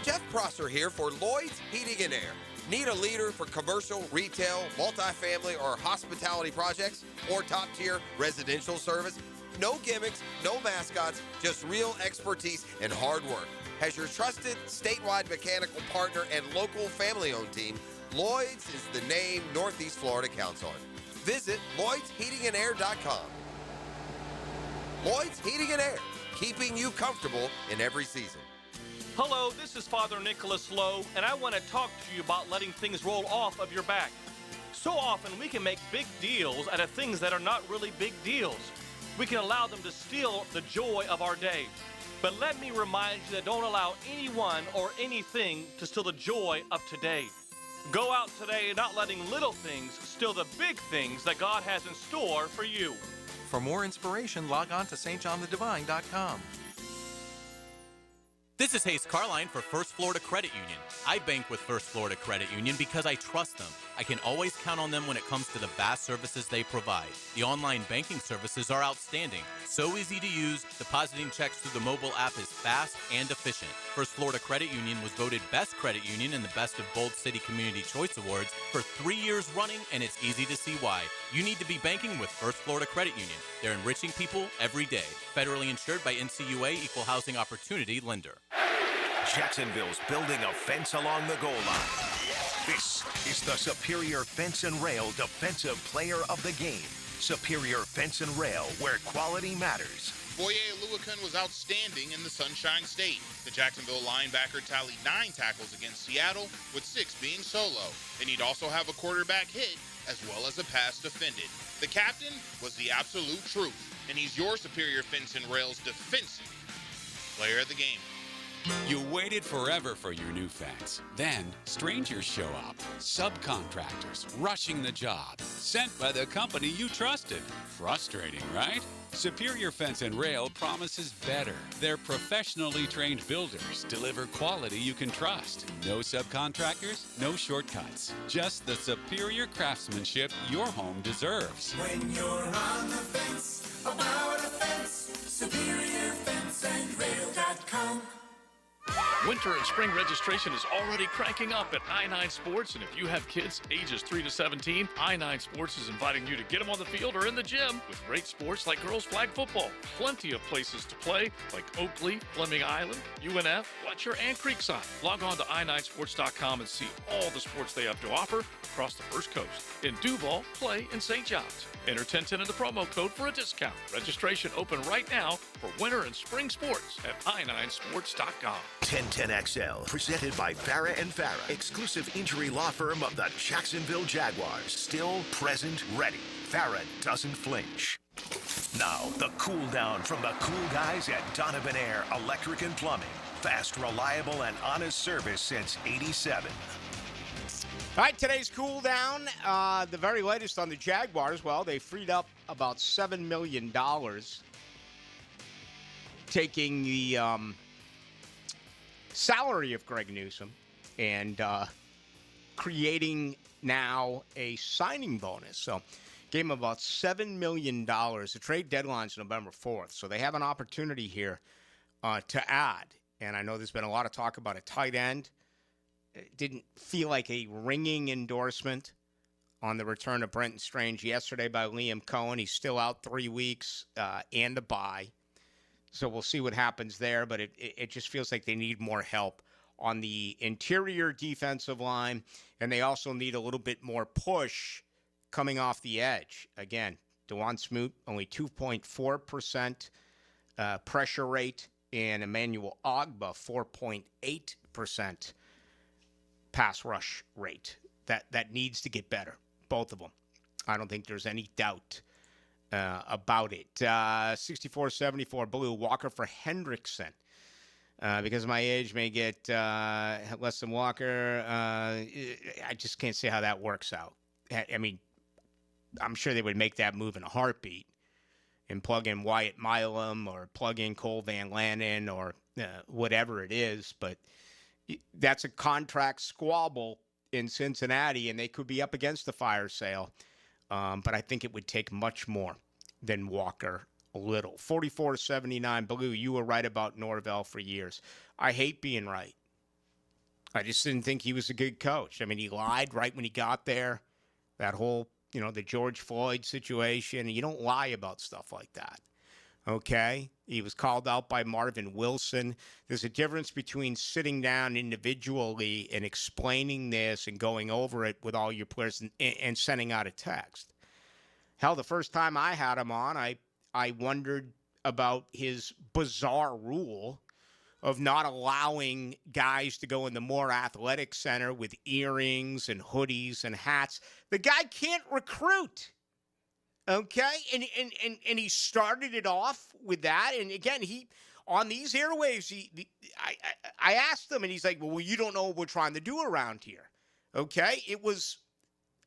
Jeff Prosser here for Lloyd's Heating and Air. Need a leader for commercial, retail, multifamily, or hospitality projects? Or top-tier residential service? No gimmicks, no mascots, just real expertise and hard work. As your trusted statewide mechanical partner and local family-owned team, Lloyd's is the name Northeast Florida counts on. Visit Lloyd'sHeatingandAir.com. Lloyd's Heating and Air, keeping you comfortable in every season.
Hello, this is Father Nicholas Lowe, and I want to talk to you about letting things roll off of your back. So often we can make big deals out of things that are not really big deals. We can allow them to steal the joy of our day. But let me remind you that don't allow anyone or anything to steal the joy of today. Go out today not letting little things steal the big things that God has in store for you.
For more inspiration, log on to stjohnthedivine.com.
This is Hayes Carline for First Florida Credit Union. I bank with First Florida Credit Union because I trust them. I can always count on them when it comes to the vast services they provide. The online banking services are outstanding. So easy to use, depositing checks through the mobile app is fast and efficient. First Florida Credit Union was voted Best Credit Union in the Best of Bold City Community Choice Awards for 3 years running, and it's easy to see why. You need to be banking with First Florida Credit Union. They're enriching people every day. Federally insured by NCUA, Equal Housing Opportunity Lender.
Jacksonville's building a fence along the goal line. This is the Superior Fence and Rail Defensive Player of the Game. Superior Fence and Rail, where quality matters.
Boye Aluakun was outstanding in the Sunshine State. The Jacksonville linebacker tallied 9 tackles against Seattle, with 6 being solo. And he'd also have a quarterback hit, as well as a pass defended. The captain was the absolute truth, and he's your Superior Fence and Rail's defensive player of the game.
You waited forever for your new fence. Then, strangers show up. Subcontractors rushing the job. Sent by the company you trusted. Frustrating, right? Superior Fence and Rail promises better. Their professionally trained builders deliver quality you can trust. No subcontractors, no shortcuts. Just the superior craftsmanship your home deserves.
When you're on the fence, about a fence, SuperiorFenceandRail.com.
Winter and spring registration is already cranking up at I-9 Sports, and if you have kids ages 3 to 17, I-9 Sports is inviting you to get them on the field or in the gym with great sports like girls flag football. Plenty of places to play like Oakley, Fleming Island, UNF, Fletcher, and Creekside. Log on to i9sports.com and see all the sports they have to offer across the First Coast. In Duval, Clay, and St. John's. Enter 1010 in the promo code for a discount. Registration open right now for winter and spring sports at i9sports.com.
1010XL, presented by Farah & Farah, exclusive injury law firm of the Jacksonville Jaguars. Still, present, ready. Farah doesn't flinch. Now, the cool down from the cool guys at Donovan Air Electric and Plumbing. Fast, reliable, and honest service since '87.
All right, today's cool down, the very latest on the Jaguars. Well, they freed up about $7 million, taking the salary of Greg Newsome and creating now a signing bonus. So gave him about $7 million. The trade deadline's November 4th, so they have an opportunity here to add. And I know there's been a lot of talk about a tight end. It didn't feel like a ringing endorsement on the return of Brenton Strange yesterday by Liam Cohen. He's still out 3 weeks and a bye. So we'll see what happens there, but it just feels like they need more help on the interior defensive line, and they also need a little bit more push coming off the edge. Again, DeJuan Smoot, only 2.4% pressure rate, and Emmanuel Ogbah, 4.8% pass rush rate. That needs to get better, both of them. I don't think there's any doubt about it. 64-74 Blue, Walker for Hendrickson. Because my age may get less than Walker, I just can't see how that works out. I mean, I'm sure they would make that move in a heartbeat and plug in Wyatt Milam or plug in Cole Van Lannon or whatever it is. But that's a contract squabble in Cincinnati, and they could be up against the fire sale. But I think it would take much more than Walker a little. 44-79 Blue, you were right about Norvell for years. I hate being right. I just didn't think he was a good coach. I mean, he lied right when he got there. That whole, the George Floyd situation. You don't lie about stuff like that. Okay? He was called out by Marvin Wilson. There's a difference between sitting down individually and explaining this and going over it with all your players and sending out a text. Hell, the first time I had him on, I wondered about his bizarre rule of not allowing guys to go in the more athletic center with earrings and hoodies and hats. The guy can't recruit. Okay? And he started it off with that. And again, he on these airwaves, I asked him, and he's like, well, you don't know what we're trying to do around here. Okay? It was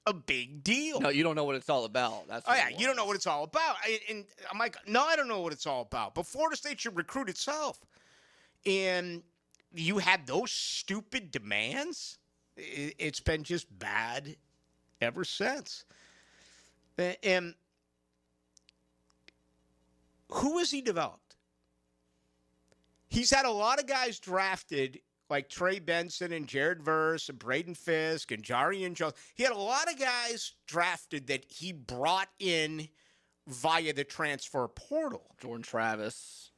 a big deal.
No, you don't know what it's all about. That's
you don't know what it's all about. And I'm like, no, I don't know what it's all about. But Florida State should recruit itself. And you had those stupid demands. It's been just bad ever since. And who has he developed? He's had a lot of guys drafted like Trey Benson and Jared Verse and Braden Fisk and Jarian Jones. He had a lot of guys drafted that he brought in via the transfer portal.
Jordan Travis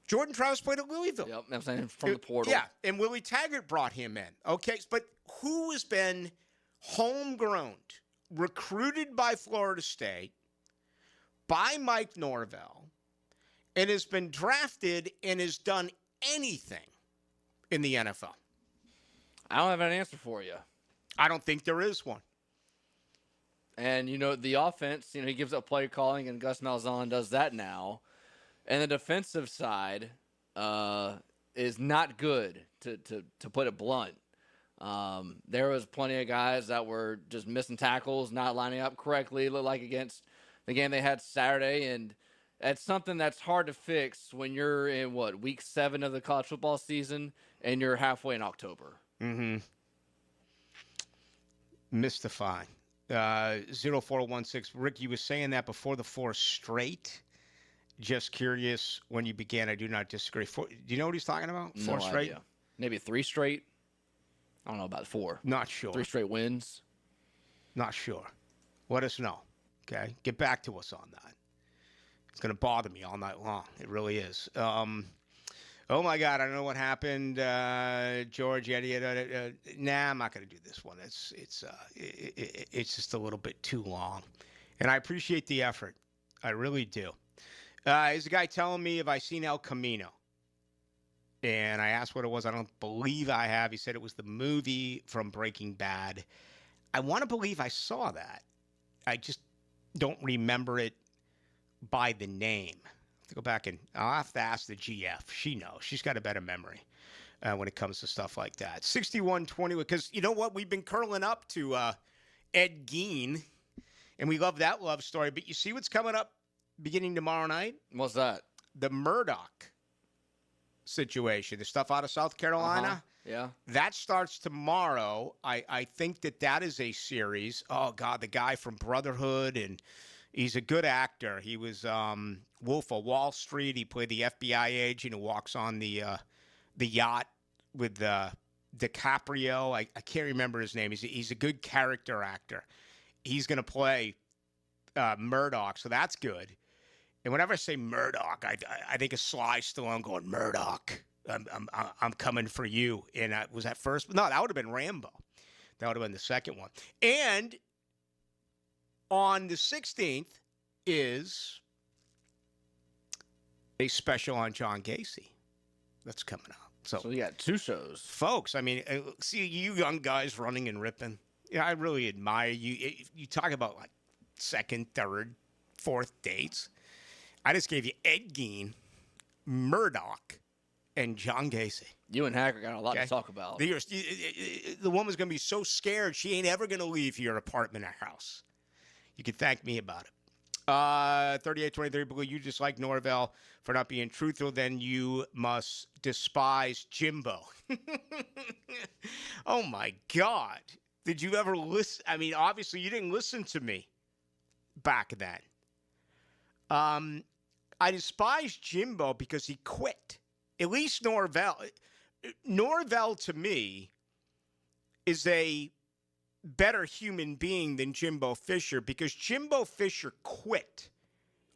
played at Louisville.
Yep, I'm saying from the portal.
Yeah, and Willie Taggart brought him in. Okay, but who has been homegrown, recruited by Florida State, by Mike Norvell, and has been drafted and has done anything in the NFL?
I don't have an answer for you.
I don't think there is one.
And, the offense, he gives up play calling, and Gus Malzahn does that now. And the defensive side is not good, to put it blunt. There was plenty of guys that were just missing tackles, not lining up correctly, looked like against the game they had Saturday. And that's something that's hard to fix when you're in, week 7 of the college football season, and you're halfway in October.
Mm-hmm. Mystifying. 0416. Rick, you were saying that before the 4 straight. Just curious when you began. I do not disagree. Do you know what he's talking about? 4 straight?
Idea. Maybe 3 straight. I don't know about 4.
Not sure.
3 straight wins.
Not sure. Let us know. Okay? Get back to us on that. It's going to bother me all night long. It really is. Oh, my God, I don't know what happened, George. Nah, I'm not going to do this one. It's just a little bit too long. And I appreciate the effort. I really do. Is a guy telling me if I seen El Camino? And I asked what it was. I don't believe I have. He said it was the movie from Breaking Bad. I want to believe I saw that. I just don't remember it by the name. To go back and I'll have to ask the GF. She knows. She's got a better memory when it comes to stuff like that. 61-20, because you know what? We've been curling up to Ed Gein, and we love that love story. But you see what's coming up beginning tomorrow night?
What's that?
The Murdoch situation. The stuff out of South Carolina.
Yeah.
That starts tomorrow. I think that is a series. Oh, God, the guy from Brotherhood, and he's a good actor. He was Wolf of Wall Street. He played the FBI agent who walks on the yacht with DiCaprio. I can't remember his name. He's a good character actor. He's going to play Murdoch, so that's good. And whenever I say Murdoch, I think of Sly Stallone going, Murdoch, I'm coming for you. And was that first? No, that would have been Rambo. That would have been the second one. And on the 16th is a special on John Gacy that's coming up. So
you got 2 shows.
Folks, I mean, see you young guys running and ripping. Yeah, I really admire you. You talk about like second, third, fourth dates. I just gave you Ed Gein, Murdoch, and John Gacy.
You and Hacker got a lot to talk about.
The woman's going to be so scared she ain't ever going to leave your apartment or house. You can thank me about it. 3823 Blue, you dislike Norvell for not being truthful, then you must despise Jimbo. Oh, my God. Did you ever listen? I mean, obviously, you didn't listen to me back then. I despise Jimbo because he quit. At least Norvell. Norvell, to me, is a better human being than Jimbo Fisher because Jimbo Fisher quit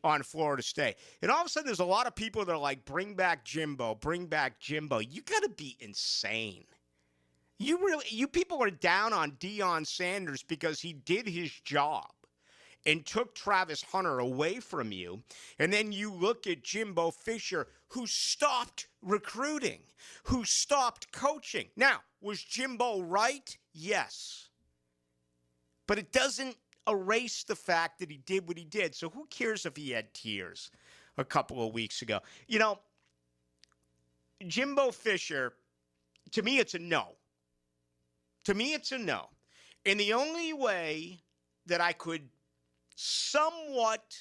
on Florida State. And all of a sudden, there's a lot of people that are like, bring back Jimbo, bring back Jimbo. You got to be insane. You people are down on Deion Sanders because he did his job and took Travis Hunter away from you. And then you look at Jimbo Fisher, who stopped recruiting, who stopped coaching. Now, was Jimbo right? Yes. But it doesn't erase the fact that he did what he did. So who cares if he had tears a couple of weeks ago? You know, Jimbo Fisher, to me, it's a no. To me, it's a no. And the only way that I could somewhat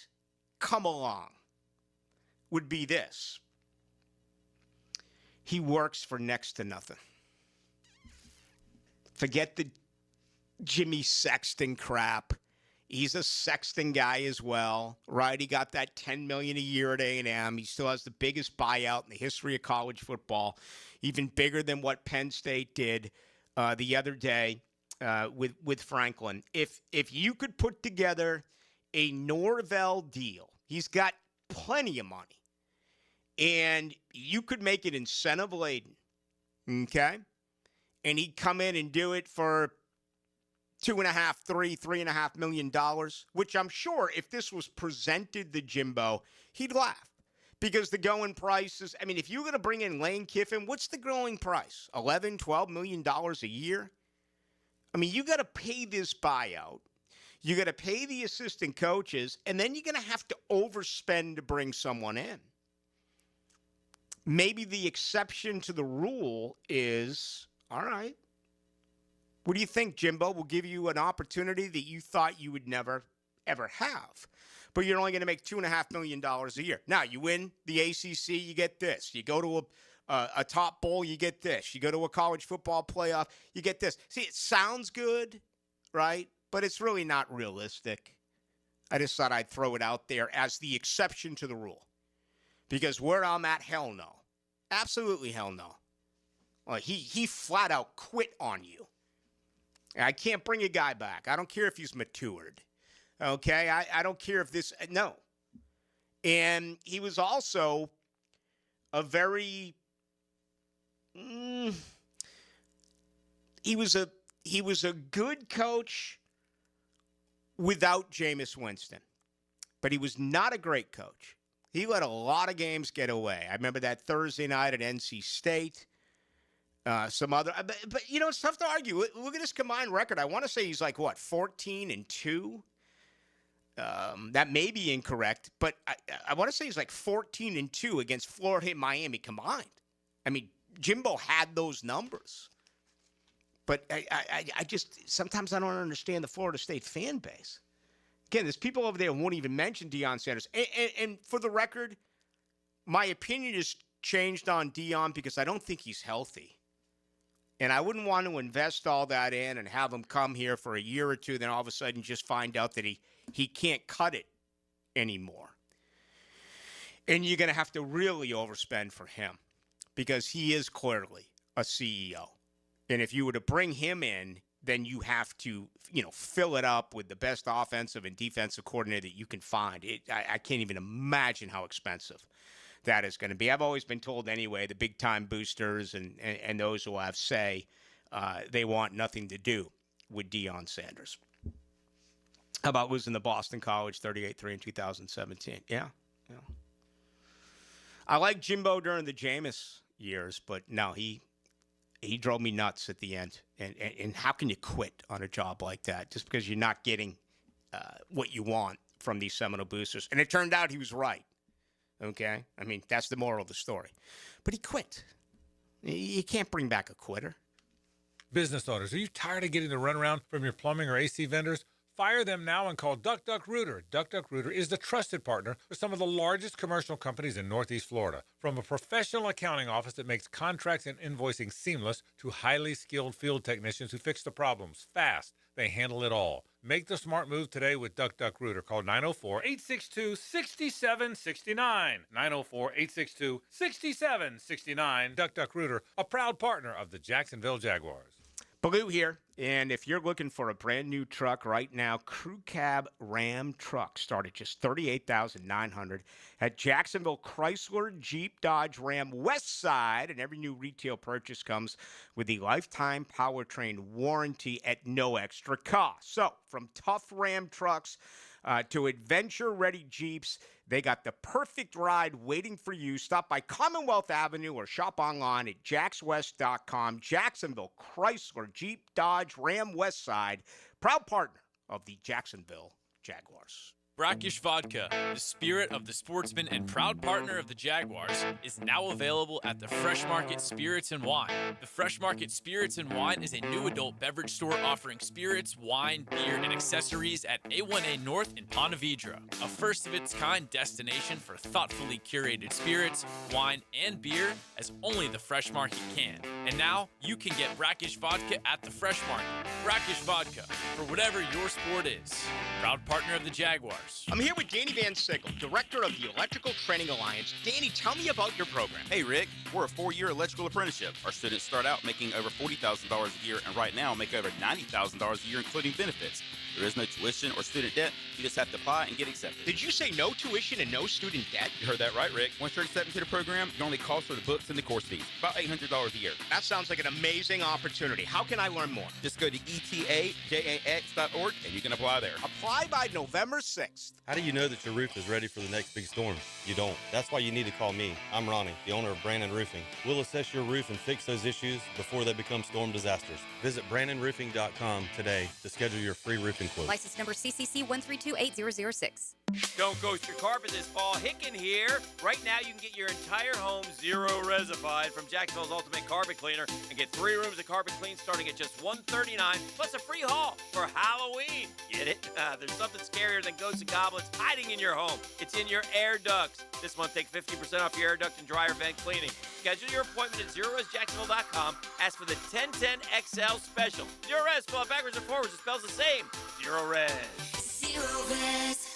come along would be this. He works for next to nothing. Forget the Jimmy Sexton crap. He's a Sexton guy as well, right? He got that $10 million a year at A&M. He still has the biggest buyout in the history of college football, even bigger than what Penn State did the other day with Franklin. If you could put together a Norvell deal, he's got plenty of money, and you could make it incentive laden, okay? And he'd come in and do it for $3.5 million, which I'm sure if this was presented to Jimbo, he'd laugh. Because the going price is, I mean, if you're going to bring in Lane Kiffin, what's the going price? $11, $12 million a year? I mean, you got to pay this buyout. You got to pay the assistant coaches, and then you're going to have to overspend to bring someone in. Maybe the exception to the rule is, all right, what do you think, Jimbo? We'll give you an opportunity that you thought you would never, ever have. But you're only going to make $2.5 million a year. Now, you win the ACC, you get this. You go to a top bowl, you get this. You go to a college football playoff, you get this. See, it sounds good, right? But it's really not realistic. I just thought I'd throw it out there as the exception to the rule. Because where I'm at, hell no. Absolutely hell no. Well, he flat out quit on you. I can't bring a guy back. I don't care if he's matured. Okay? I don't care if this... No. And he was also a very... He was a good coach without Jameis Winston. But he was not a great coach. He let a lot of games get away. I remember that Thursday night at NC State. Some other, but you know, it's tough to argue. Look at his combined record. I want to say he's like, what, 14-2? That may be incorrect, but I want to say he's like 14-2 against Florida and Miami combined. I mean, Jimbo had those numbers. But I just, sometimes I don't understand the Florida State fan base. Again, there's people over there who won't even mention Deion Sanders. And for the record, my opinion has changed on Deion because I don't think he's healthy. And I wouldn't want to invest all that in and have him come here for a year or two, then all of a sudden just find out that he can't cut it anymore. And you're going to have to really overspend for him because he is clearly a CEO. And if you were to bring him in, then you have to, fill it up with the best offensive and defensive coordinator that you can find. I can't even imagine how expensive that is going to be. I've always been told anyway, the big-time boosters and those who have say, they want nothing to do with Deion Sanders. How about losing to Boston College 38-3 in 2017? Yeah. I like Jimbo during the Jameis years, but no, he drove me nuts at the end. And how can you quit on a job like that just because you're not getting what you want from these Seminole boosters? And it turned out he was right. Okay? I mean, that's the moral of the story. But he quit. You can't bring back a quitter.
Business owners, are you tired of getting the runaround from your plumbing or AC vendors? Fire them now and call Duck Duck Rooter. Duck Duck Rooter is the trusted partner for some of the largest commercial companies in Northeast Florida. From a professional accounting office that makes contracts and invoicing seamless to highly skilled field technicians who fix the problems fast, they handle it all. Make the smart move today with Duck Duck Rooter. Call 904-862-6769. 904-862-6769. Duck Duck Rooter, a proud partner of the Jacksonville Jaguars.
Ballou here, and if you're looking for a brand new truck right now, Crew Cab Ram trucks start at just $38,900 at Jacksonville Chrysler Jeep Dodge Ram West Side, and every new retail purchase comes with the lifetime powertrain warranty at no extra cost. So, from tough Ram trucks to adventure-ready Jeeps, they got the perfect ride waiting for you. Stop by Commonwealth Avenue or shop online at jackswest.com. Jacksonville Chrysler Jeep Dodge Ram West Side, proud partner of the Jacksonville Jaguars.
Brackish Vodka, the spirit of the sportsman and proud partner of the Jaguars, is now available at the Fresh Market Spirits and Wine. The Fresh Market Spirits and Wine is a new adult beverage store offering spirits, wine, beer, and accessories at A1A North in Ponte Vedra, a first-of-its-kind destination for thoughtfully curated spirits, wine, and beer as only the Fresh Market can. And now, you can get Brackish Vodka at the Fresh Market. Brackish Vodka, for whatever your sport is. Proud partner of the Jaguars.
I'm here with Danny Van Sickle, director of the Electrical Training Alliance. Danny, tell me about your program.
Hey, Rick. We're a 4-year electrical apprenticeship. Our students start out making over $40,000 a year and right now make over $90,000 a year, including benefits. There is no tuition or student debt. You just have to apply and get accepted.
Did you say no tuition and no student debt?
You heard that right, Rick. Once you're accepted to the program, your only cost for the books and the course fees, about $800 a year.
That sounds like an amazing opportunity. How can I learn more?
Just go to etajax.org and you can apply there.
Apply by November 6th.
How do you know that your roof is ready for the next big storm? You don't. That's why you need to call me. I'm Ronnie, the owner of Brandon Roofing. We'll assess your roof and fix those issues before they become storm disasters. Visit BrandonRoofing.com today to schedule your free roofing quote.
License number CCC 1328006.
Don't ghost your carpet this fall. Hicken here. Right now, you can get your entire home zero resified from Jacksonville's Ultimate Carpet Cleaner and get 3 rooms of carpet clean starting at just $139 plus a free haul for Halloween. Get it? There's something scarier than ghosts and goblins hiding in your home. It's in your air ducts. This month, take 50% off your air duct and dryer vent cleaning. Schedule your appointment at ZeroResJacksonville.com. Ask for the 1010 XL special. Zero Res, spell it backwards or forwards. It spells the same. Zero Res.
Zero Res.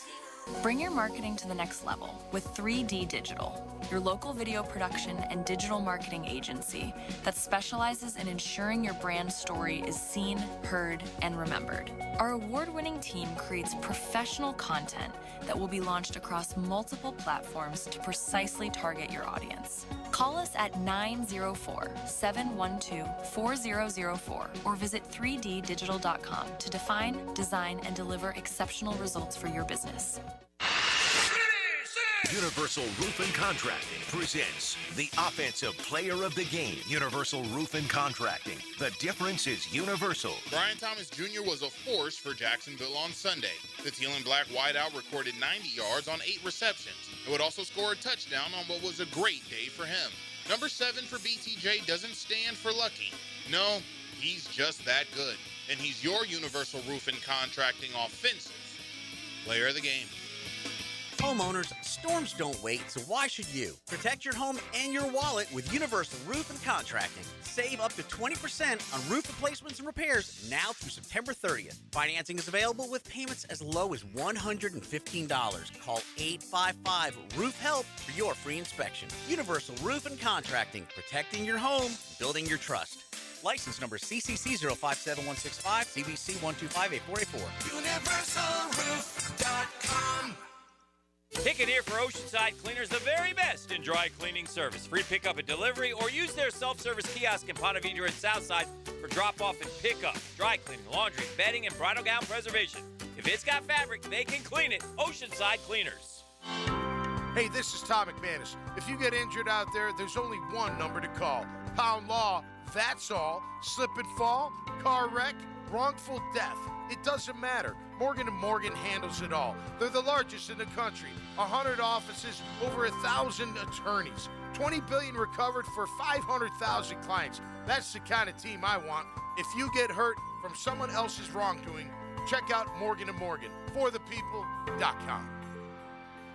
Bring your marketing to the next level with 3D Digital, your local video production and digital marketing agency that specializes in ensuring your brand story is seen, heard, and remembered. Our award-winning team creates professional content that will be launched across multiple platforms to precisely target your audience. Call us at 904-712-4004 or visit 3ddigital.com to define, design, and deliver exceptional results for your business.
Universal Roof and Contracting presents the Offensive Player of the Game. Universal Roof and Contracting. The difference is universal.
Brian Thomas Jr. was a force for Jacksonville on Sunday. The teal and black wideout recorded 90 yards on 8 receptions and would also score a touchdown on what was a great day for him. Number 7 for BTJ doesn't stand for lucky. No, he's just that good. And he's your Universal Roof and Contracting Offensive Player of the Game.
Homeowners, storms don't wait, so why should you? Protect your home and your wallet with Universal Roof and Contracting. Save up to 20% on roof replacements and repairs now through September 30th. Financing is available with payments as low as $115. Call 855-ROOF-HELP for your free inspection. Universal Roof and Contracting, protecting your home, building your trust. License number CCC 057165, CBC 1258484.
UniversalRoof.com.
Pick it here for Oceanside Cleaners, the very best in dry cleaning service. Free pickup and delivery, or use their self-service kiosk in Ponte Vedra and Southside for drop-off and pickup. Dry cleaning, laundry, bedding, and bridal gown preservation. If it's got fabric, they can clean it. Oceanside Cleaners.
Hey, this is Tom McManus. If you get injured out there, there's only one number to call. Pound Law, that's all. Slip and fall, car wreck, wrongful death. It doesn't matter. Morgan & Morgan handles it all. They're the largest in the country. 100 offices, over 1,000 attorneys. $20 billion recovered for 500,000 clients. That's the kind of team I want. If you get hurt from someone else's wrongdoing, check out Morgan & Morgan. ForThePeople.com.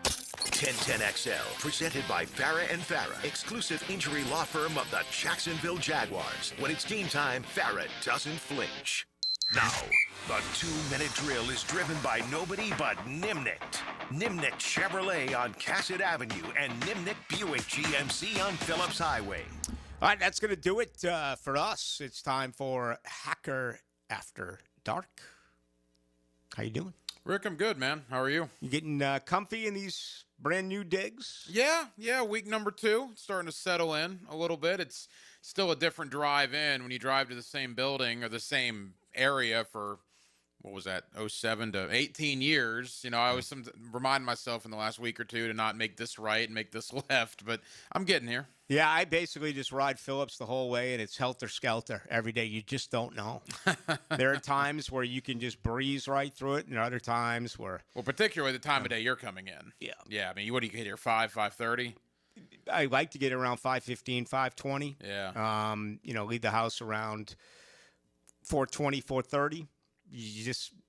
1010XL, presented by Farah and Farah, exclusive injury law firm of the Jacksonville Jaguars. When it's game time, Farah doesn't flinch. Now, the 2-minute drill is driven by nobody but Nimnik. Nimnik Chevrolet on Cassett Avenue and Nimnik Buick GMC on Phillips Highway.
All right, that's going to do it for us. It's time for Hacker After Dark. How you doing?
Rick, I'm good, man. How are you?
You getting comfy in these brand new digs?
Yeah. Week number 2, it's starting to settle in a little bit. It's still a different drive in when you drive to the same building or the same area for, what was that, 07 to 18 years. You know, I always remind myself in the last week or two to not make this right and make this left, but I'm getting here.
Yeah, I basically just ride Phillips the whole way, and it's helter-skelter every day. You just don't know. There are times where you can just breeze right through it, and other times where...
Well, particularly the time of day you're coming in.
Yeah.
Yeah, I mean, what do you get here, 5:30?
I like to get around 5:15, 5:20.
Yeah.
Leave the house around 4:20, 4:30.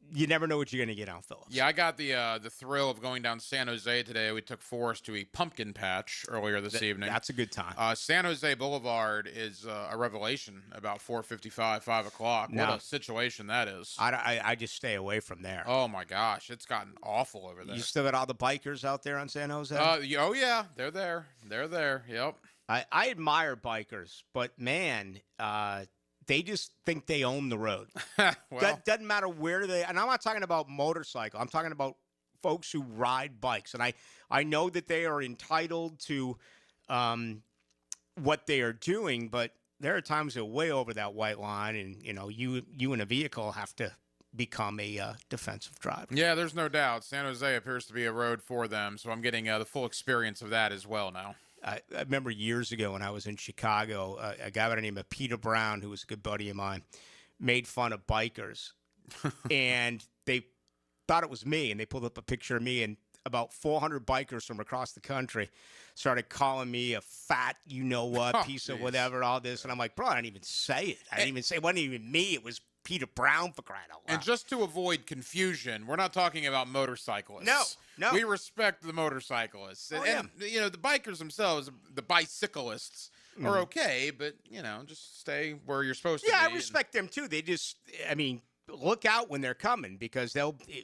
You never know what you're going to get on Phillips.
Yeah, I got the thrill of going down San Jose today. We took Forrest to a pumpkin patch earlier this evening.
That's a good time.
San Jose Boulevard is a revelation about 4:55, 5 o'clock.
No.
What a situation that is.
I just stay away from there.
Oh, my gosh. It's gotten awful over there.
You still got all the bikers out there on San Jose?
Oh, yeah. They're there. Yep.
I admire bikers, but, man, they just think they own the road.
Well,
doesn't matter where they – and I'm not talking about motorcycle. I'm talking about folks who ride bikes. And I know that they are entitled to what they are doing, but there are times they're way over that white line, and, you in a vehicle have to become a defensive driver.
Yeah, there's no doubt. San Jose appears to be a road for them, so I'm getting the full experience of that as well now.
I remember years ago when I was in Chicago, a guy by the name of Peter Brown, who was a good buddy of mine, made fun of bikers. And they thought it was me, and they pulled up a picture of me, and about 400 bikers from across the country started calling me a fat, piece of whatever, all this. And I'm like, bro, I didn't even say it. I didn't even say it. It wasn't even me. It was Peter Brown, for crying out loud.
And just to avoid confusion, we're not talking about motorcyclists.
No.
We respect the motorcyclists. And the bikers themselves, the bicyclists, are okay, but, just stay where you're supposed to be.
Yeah, I respect them, too. They just, look out when they're coming, because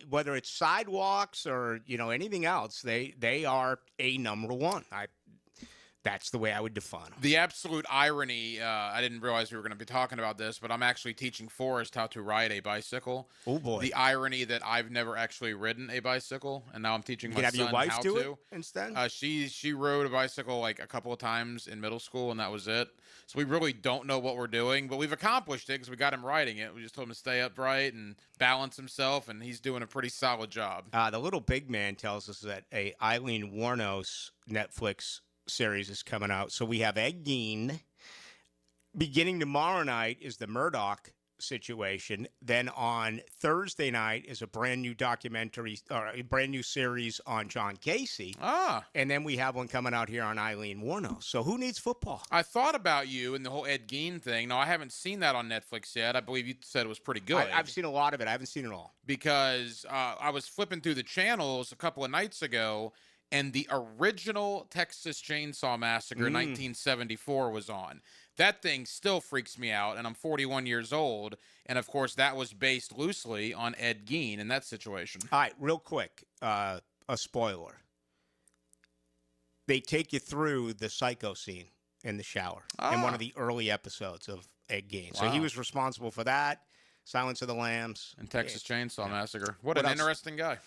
whether it's sidewalks or, anything else, they are a number one. That's the way I would define them.
The absolute irony, I didn't realize we were going to be talking about this, but I'm actually teaching Forrest how to ride a bicycle.
Oh, boy.
The irony that I've never actually ridden a bicycle, and now I'm teaching my son how to.
You can have your wife do it instead?
She rode a bicycle like a couple of times in middle school, and that was it. So we really don't know what we're doing, but we've accomplished it because we got him riding it. We just told him to stay upright and balance himself, and he's doing a pretty solid job.
The little big man tells us that a Eileen Wuornos Netflix series is coming out. So we have Ed Gein. Beginning tomorrow night is the Murdoch situation. Then on Thursday night is a brand new documentary or a brand new series on John Casey. And then we have one coming out here on Eileen Wuornos. So who needs football?
I thought about you and the whole Ed Gein thing. No, I haven't seen that on Netflix yet. I believe you said it was pretty good.
I've seen a lot of it. I haven't seen it all.
Because I was flipping through the channels a couple of nights ago, and the original Texas Chainsaw Massacre 1974 was on. That thing still freaks me out, and I'm 41 years old. And, of course, that was based loosely on Ed Gein in that situation.
All right, real quick, a spoiler. They take you through the psycho scene in the shower in one of the early episodes of Ed Gein. So he was responsible for that, Silence of the Lambs.
And Texas Chainsaw Massacre. What an
else?
interesting guy.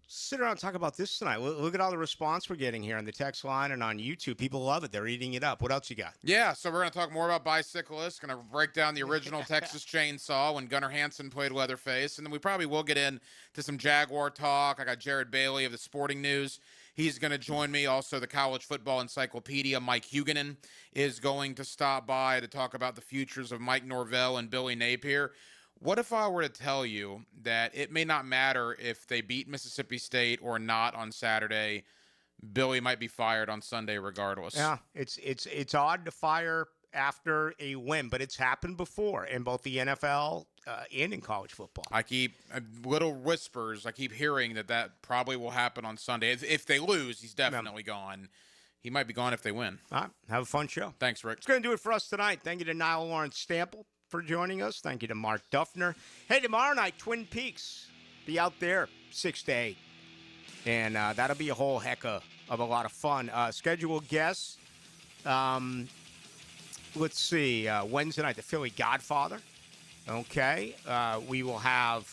Sit around and talk about this tonight. Look at all the response we're getting here on the text line and on YouTube. People love it. They're eating it up. What else you got?
Yeah, so we're going to talk more about Bicyclists. Going to break down the original Texas Chainsaw when Gunnar Hansen played Leatherface. And then we probably will get into some Jaguar talk. I got Jared Bailey of the Sporting News. He's going to join me. Also, the College Football Encyclopedia, Mike Huguenin, is going to stop by to talk about the futures of Mike Norvell and Billy Napier. What if I were to tell you that it may not matter if they beat Mississippi State or not on Saturday, Billy might be fired on Sunday regardless?
Yeah, it's odd to fire after a win, but it's happened before in both the NFL and in college football.
I keep little whispers. I keep hearing that probably will happen on Sunday. If they lose, he's definitely gone. He might be gone if they win.
All right, have a fun show.
Thanks, Rick.
It's going to do it for us tonight. Thank you to Niall Lawrence Stample for joining us. Thank you to Mark Duffner. Hey, tomorrow night, Twin Peaks. Be out there 6 to 8. And that'll be a whole heck of a lot of fun. Scheduled guests. Let's see. Wednesday night, the Philly Godfather. Okay. We will have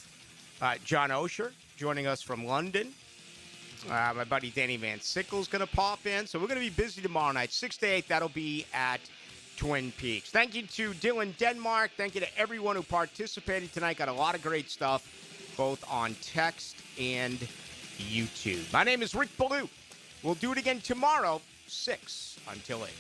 John Osher joining us from London. My buddy Danny Van Sickle's going to pop in. So we're going to be busy tomorrow night. 6 to 8, that'll be at Twin Peaks. Thank you to Dylan Denmark. Thank you to everyone who participated tonight. Got a lot of great stuff, both on text and YouTube. My name is Rick Ballou. We'll do it again tomorrow, 6 until 8.